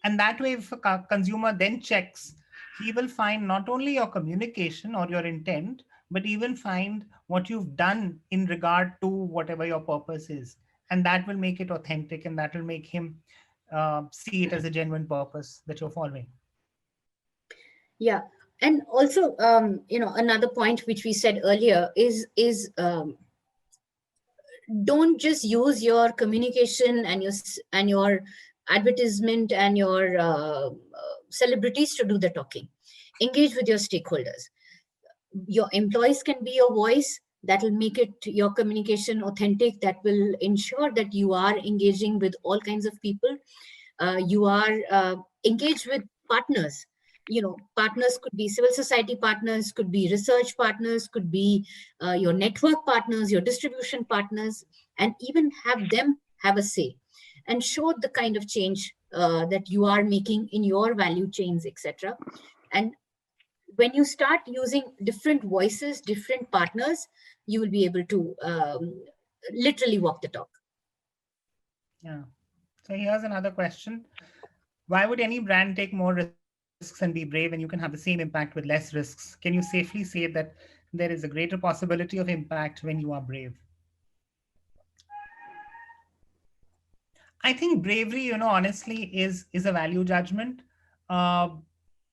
And that way, if a consumer then checks, he will find not only your communication or your intent, but even find what you've done in regard to whatever your purpose is. And that will make it authentic, and that will make him see it as a genuine purpose that you're following. Yeah. And also, another point which we said earlier is don't just use your communication and your advertisement and your celebrities to do the talking. Engage with your stakeholders. Your employees can be your voice. That will make it your communication authentic. That will ensure that you are engaging with all kinds of people. You are engaged with partners. Partners could be civil society partners, could be research partners, could be your network partners, your distribution partners, and even have them have a say and show the kind of change that you are making in your value chains, etc. And when you start using different voices, different partners, you will be able to literally walk the talk. Yeah. So here's another question. Why would any brand take more risks and be brave when you can have the same impact with less risks? Can you safely say that there is a greater possibility of impact when you are brave? I think bravery, honestly, is a value judgment. Uh,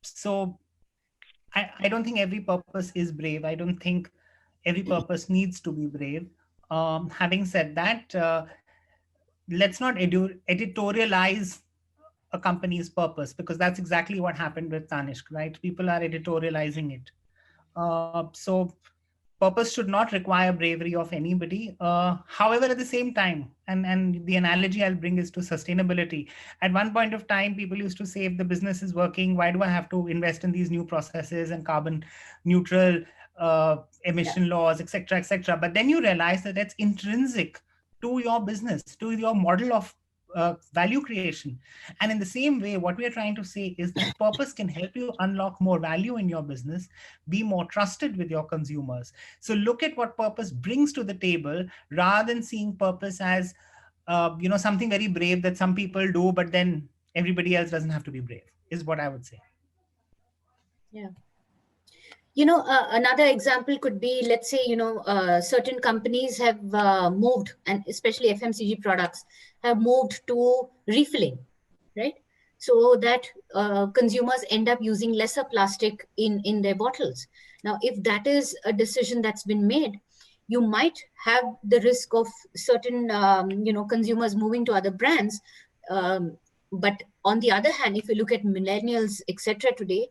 so I don't think every purpose is brave. I don't think every purpose needs to be brave. Having said that, let's not editorialize a company's purpose, because that's exactly what happened with Tanishq, right? People are editorializing it. So purpose should not require bravery of anybody. However, at the same time, and the analogy I'll bring is to sustainability. At one point of time, people used to say, if the business is working, why do I have to invest in these new processes and carbon neutral Yeah. emission laws, etc., etc.? But then you realize that that's intrinsic to your business, to your model of value creation. And in the same way, what we are trying to say is that purpose can help you unlock more value in your business, be more trusted with your consumers. So look at what purpose brings to the table, rather than seeing purpose as something very brave that some people do, but then everybody else doesn't have to be brave, is what I would say. Yeah. Another example could be, let's say, certain companies have moved, and especially FMCG products have moved to refilling, right? So that consumers end up using lesser plastic in their bottles. Now, if that is a decision that's been made, you might have the risk of certain, consumers moving to other brands. Um, but on the other hand, if you look at millennials, etc., today,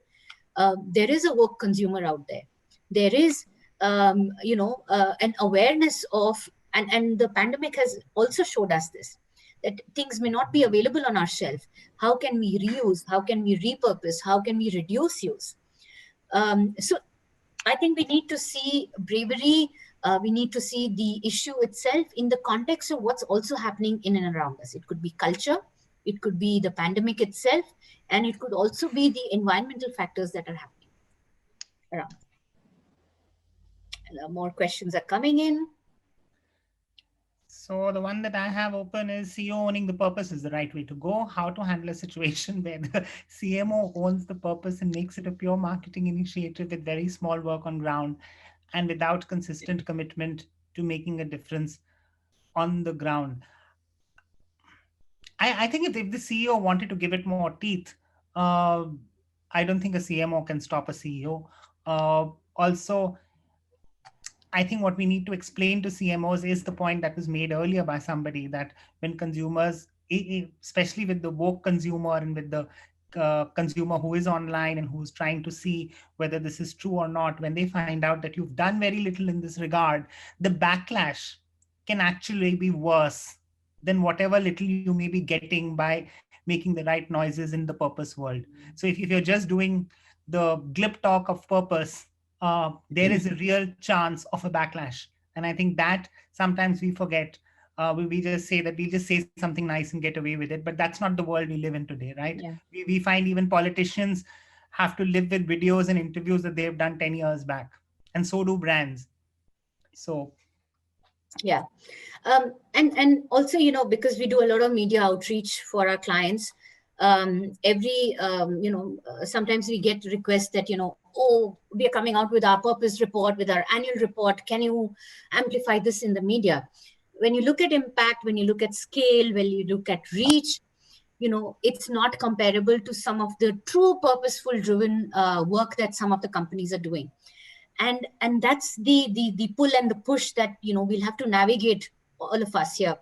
there is a woke consumer out there. There is, an awareness of, and the pandemic has also showed us this, that things may not be available on our shelf. How can we reuse? How can we repurpose? How can we reduce use? So I think we need to see bravery. We need to see the issue itself in the context of what's also happening in and around us. It could be culture, it could be the pandemic itself, and it could also be the environmental factors that are happening around. More questions are coming in. So the one that I have open is CEO owning the purpose is the right way to go. How to handle a situation where the CMO owns the purpose and makes it a pure marketing initiative with very small work on ground and without consistent commitment to making a difference on the ground. I think if the CEO wanted to give it more teeth, uh, I don't think a CMO can stop a CEO. Also, I think what we need to explain to CMOs is the point that was made earlier by somebody, that when consumers, especially with the woke consumer and with the consumer who is online and who's trying to see whether this is true or not, when they find out that you've done very little in this regard, the backlash can actually be worse than whatever little you may be getting by making the right noises in the purpose world. So if you're just doing the glib talk of purpose, there is a real chance of a backlash. And I think that sometimes we forget. We just say that we'll just say something nice and get away with it. But that's not the world we live in today, right? Yeah. We find even politicians have to live with videos and interviews that they've done 10 years back. And so do brands. So, Yeah. And also, because we do a lot of media outreach for our clients, sometimes we get requests that, oh, we are coming out with our purpose report, with our annual report. Can you amplify this in the media? When you look at impact, when you look at scale, when you look at reach, it's not comparable to some of the true purposeful driven work that some of the companies are doing. And that's the pull and the push that we'll have to navigate, all of us here,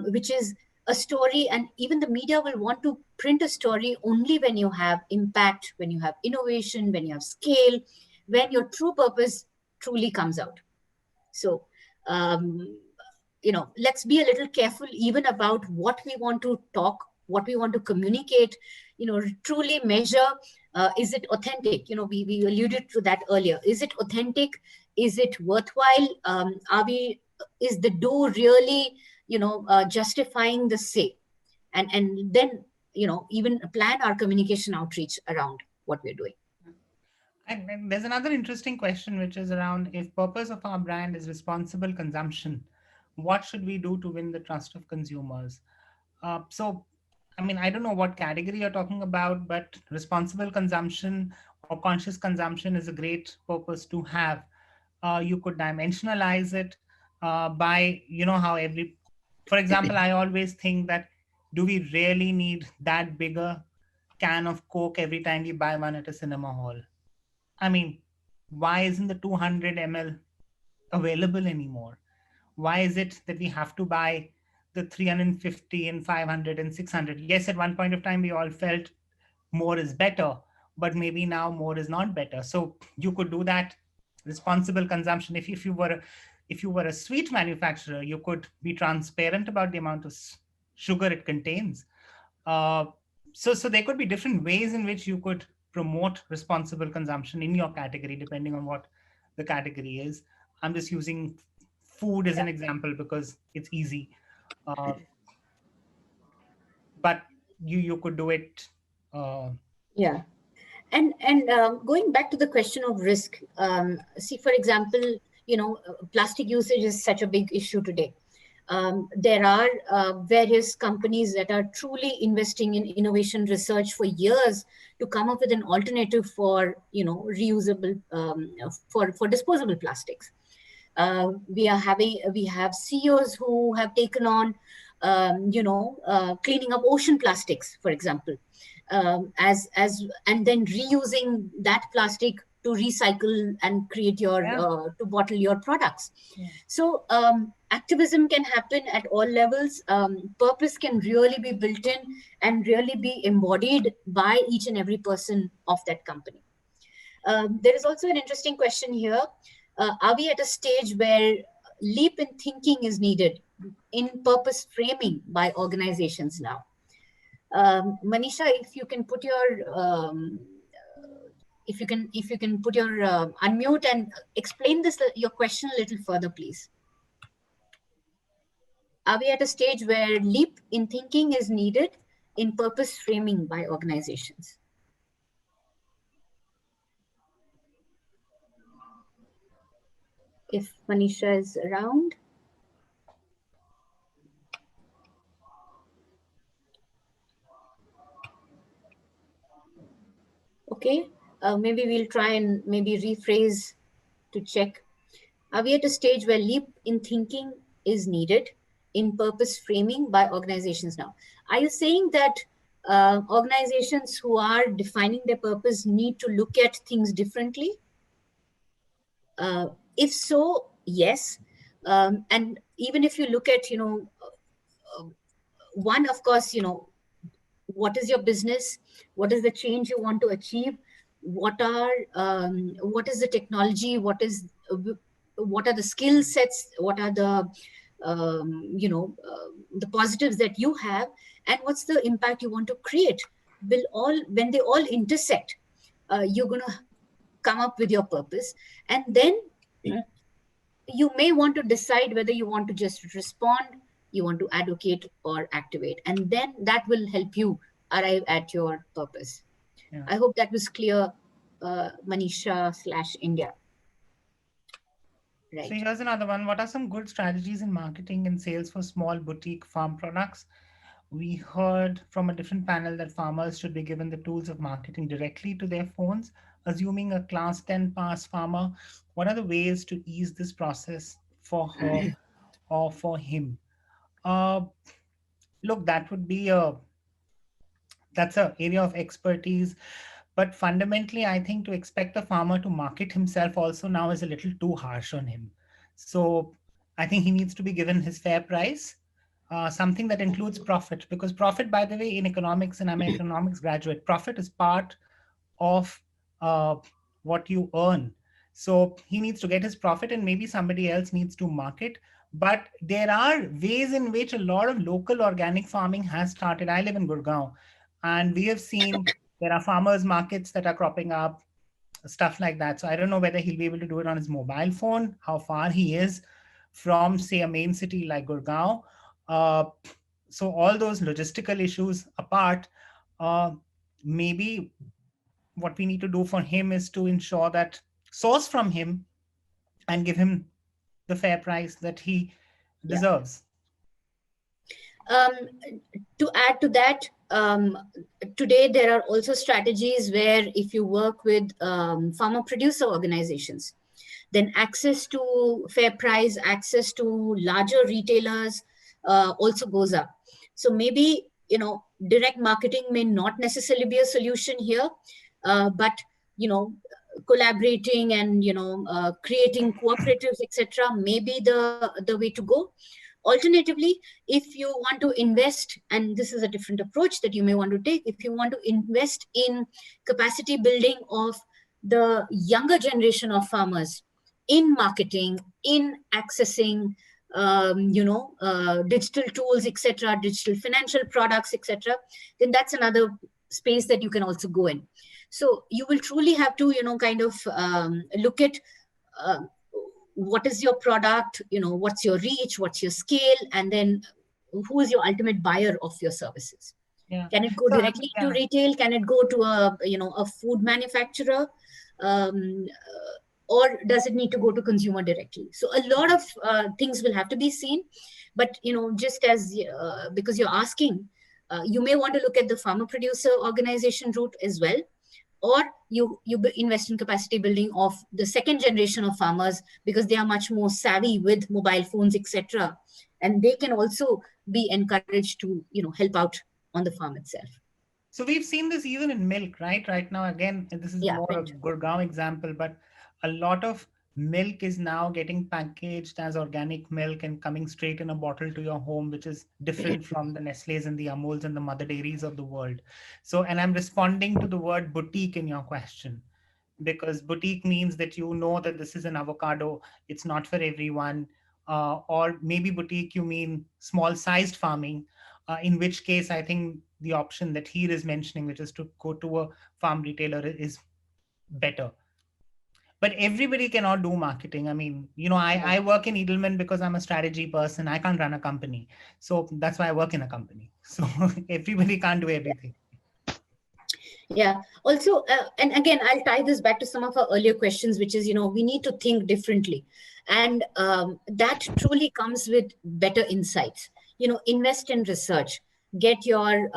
which is a story. And even the media will want to print a story only when you have impact, when you have innovation, when you have scale, when your true purpose truly comes out. So let's be a little careful even about what we want to talk, what we want to communicate, truly measure. Is it authentic? We alluded to that earlier. Is it authentic? Is it worthwhile? Is the do really justifying the say? And then even plan our communication outreach around what we're doing. And there's another interesting question, which is around if purpose of our brand is responsible consumption, what should we do to win the trust of consumers? So, I mean, I don't know what category you're talking about, but responsible consumption or conscious consumption is a great purpose to have. You could dimensionalize it by, how every, for example, I always think that do we really need that bigger can of Coke every time we buy one at a cinema hall? I mean, why isn't the 200 ml available anymore? Why is it that we have to buy the 350 and 500 and 600? Yes, at one point of time, we all felt more is better, but maybe now more is not better. So you could do that responsible consumption. If you were a sweet manufacturer, you could be transparent about the amount of sugar it contains. Uh, so there could be different ways in which you could promote responsible consumption in your category, depending on what the category is. I'm just using food as an example because it's easy, uh, but you could do it. Uh, Yeah. And going back to the question of risk, see, for example, plastic usage is such a big issue today. There are various companies that are truly investing in innovation research for years to come up with an alternative for reusable for disposable plastics. We have CEOs who have taken on cleaning up ocean plastics, for example, as and then reusing that plastic to recycle and create your yeah, to bottle your products. yeah. So activism can happen at all levels. Purpose can really be built in and really be embodied by each and every person of that company. There is also an interesting question here. Are we at a stage where leap in thinking is needed in purpose framing by organizations now? Manisha, if you can put your put your unmute and explain this your question a little further, please. Are we at a stage where leap in thinking is needed in purpose framing by organizations? If Manisha is around. Okay, maybe we'll try and maybe rephrase to check. Are we at a stage where leap in thinking is needed in purpose framing by organizations now? Are you saying that organizations who are defining their purpose need to look at things differently? If so, yes. And even if you look at, one, of course, what is your business, what is the change you want to achieve, what is the technology, what are the skill sets, what are the positives that you have, and what's the impact you want to create. When they all intersect, you're going to come up with your purpose. And then you may want to decide whether you want to just respond, you want to advocate or activate, and then that will help you arrive at your purpose. Yeah. I hope that was clear, Manisha/India. So Right. here's another one. What are some good strategies in marketing and sales for small boutique farm products? We heard from a different panel that farmers should be given the tools of marketing directly to their phones. Assuming a class 10 pass farmer, what are the ways to ease this process for her or for him? Uh, Look, that's a area of expertise, but fundamentally I think to expect the farmer to market himself also now is a little too harsh on him. So I think he needs to be given his fair price, something that includes profit, because profit, by the way, in economics, and I'm an economics graduate, profit is part of uh, what you earn. So he needs to get his profit and maybe somebody else needs to market. But there are ways in which a lot of local organic farming has started. I live in Gurgaon, and we have seen there are farmers markets that are cropping up, stuff like that. So I don't know whether he'll be able to do it on his mobile phone, how far he is from, say, a main city like Gurgaon. Uh, so all those logistical issues apart, uh, maybe what we need to do for him is to ensure that source from him and give him the fair price that he Yeah. deserves. Um, to add to that, today there are also strategies where if you work with farmer producer organizations, then access to fair price, access to larger retailers also goes up. So maybe, direct marketing may not necessarily be a solution here, but, you know, collaborating and, creating cooperatives, etc., may be the way to go. Alternatively, if you want to invest, and this is a different approach that you may want to take, if you want to invest in capacity building of the younger generation of farmers in marketing, in accessing, digital tools, etc., digital financial products, etc., then that's another space that you can also go in. So you will truly have to, kind of look at uh, what is your product, what's your reach, what's your scale, and then who is your ultimate buyer of your services. Yeah. Can it go So directly to retail? Can it go to a food manufacturer? um, or does it need to go to consumer directly? So a lot of things will have to be seen. But just as because you're asking, you may want to look at the farmer producer organization route as well, or you invest in capacity building of the second generation of farmers, because they are much more savvy with mobile phones, etc., and they can also be encouraged to help out on the farm itself. So we've seen this even in milk, right? Right now, again, this is Yeah, more a mint. Gurgaon example, but a lot of milk is now getting packaged as organic milk and coming straight in a bottle to your home, which is different from the Nestle's and the Amuls and the mother dairies of the world. So, and I'm responding to the word boutique in your question, because boutique means that you know that this is an avocado, it's not for everyone. Or maybe boutique, you mean small sized farming, in which case I think the option that he is mentioning, which is to go to a farm retailer, is better. But everybody cannot do marketing. I mean, I work in Edelman because I'm a strategy person. I can't run a company. So that's why I work in a company. So everybody can't do everything. Yeah. Also, and again, I'll tie this back to some of our earlier questions, which is, we need to think differently. And that truly comes with better insights. Invest in research, get your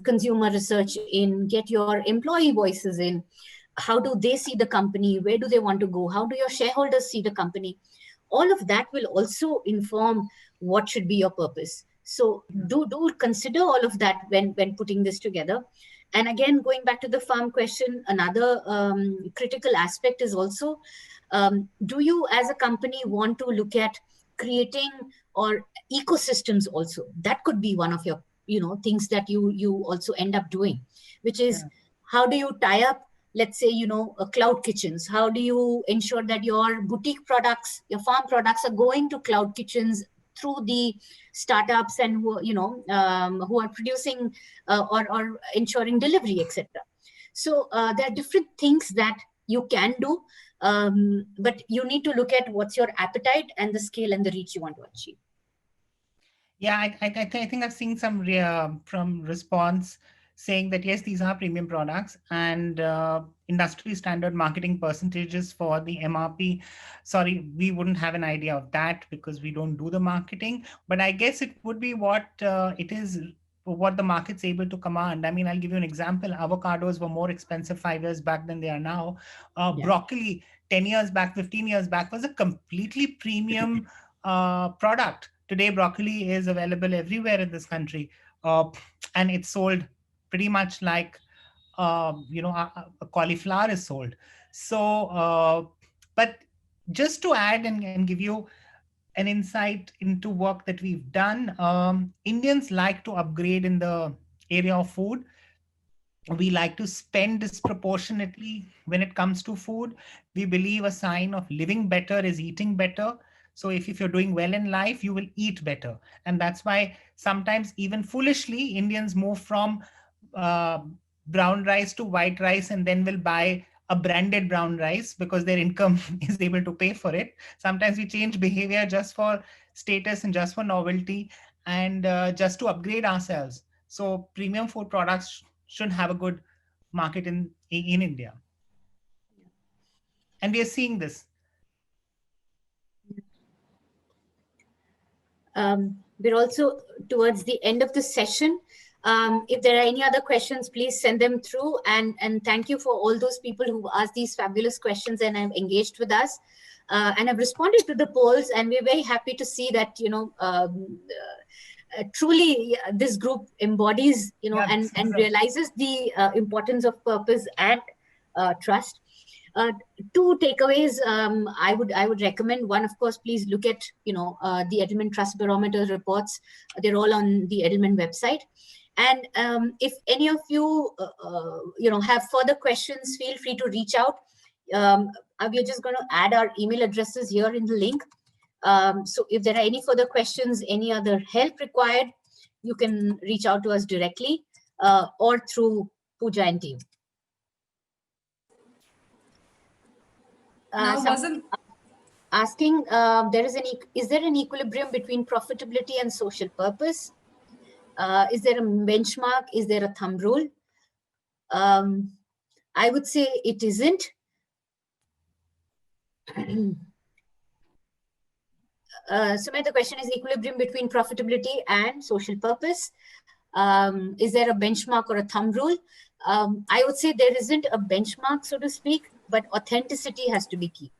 consumer research in, get your employee voices in. How do they see the company? Where do they want to go? How do your shareholders see the company? All of that will also inform what should be your purpose. So do consider all of that when putting this together. And again, going back to the farm question, another critical aspect is also, do you as a company want to look at creating or ecosystems also? That could be one of your things that you also end up doing, which is, Yeah. how do you tie up, let's say, cloud kitchens? How do you ensure that your boutique products, your farm products, are going to cloud kitchens through the startups, and who are producing or ensuring delivery, etc. So there are different things that you can do, but you need to look at what's your appetite and the scale and the reach you want to achieve. Yeah, I think I've seen some from response saying that yes, these are premium products, and industry standard marketing percentages for the MRP. Sorry, we wouldn't have an idea of that because we don't do the marketing. But I guess it would be what it is, what the market's able to command. I mean, I'll give you an example. Avocados were more expensive 5 years back than they are now. Yeah. Broccoli 10 years back, 15 years back was a completely premium product. Today, broccoli is available everywhere in this country, and it's sold pretty much like a cauliflower is sold. So, but just to add and give you an insight into work that we've done, Indians like to upgrade in the area of food. We like to spend disproportionately when it comes to food. We believe a sign of living better is eating better. So if you're doing well in life, you will eat better. And that's why sometimes, even foolishly, Indians move from uh, brown rice to white rice and then will buy a branded brown rice because their income is able to pay for it. Sometimes we change behavior just for status and just for novelty, and just to upgrade ourselves. So premium food products should have a good market in India. And we are seeing this. We're also towards the end of the session. If there are any other questions, please send them through. And thank you for all those people who asked these fabulous questions and have engaged with us and have responded to the polls. And we're very happy to see that, truly this group embodies, and realizes the importance of purpose and trust. Two takeaways I would recommend. One, of course, please look at the Edelman Trust Barometer reports. They're all on the Edelman website. And if any of you have further questions, feel free to reach out. We're just going to add our email addresses here in the link. So if there are any further questions, any other help required, you can reach out to us directly or through Pooja and team. Asking, is there an equilibrium between profitability and social purpose? Is there a benchmark? Is there a thumb rule? I would say it isn't. Sumeer, the question is equilibrium between profitability and social purpose. Is there a benchmark or a thumb rule? I would say there isn't a benchmark, so to speak, but authenticity has to be key.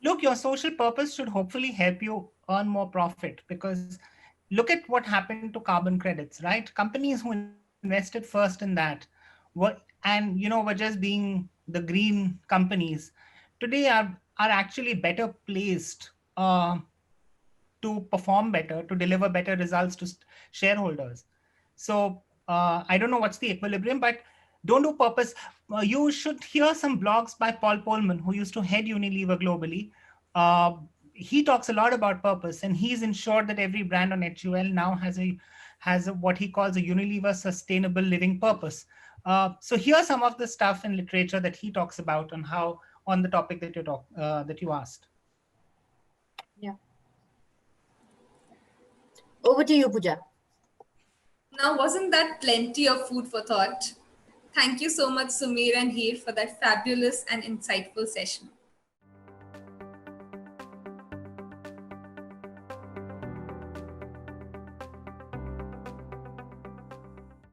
Look, your social purpose should hopefully help you earn more profit, because look at what happened to carbon credits, right? Companies who invested first in that were just being the green companies today are actually better placed to perform better, to deliver better results to shareholders. So I don't know what's the equilibrium, but don't do purpose. You should hear some blogs by Paul Polman, who used to head Unilever globally. He talks a lot about purpose, and he's ensured that every brand on HUL now has what he calls a Unilever sustainable living purpose. So here's some of the stuff in literature that he talks about on the topic that you asked. Yeah. Over to you, Pooja. Now, wasn't that plenty of food for thought? Thank you so much, Sumeer and Heer, for that fabulous and insightful session.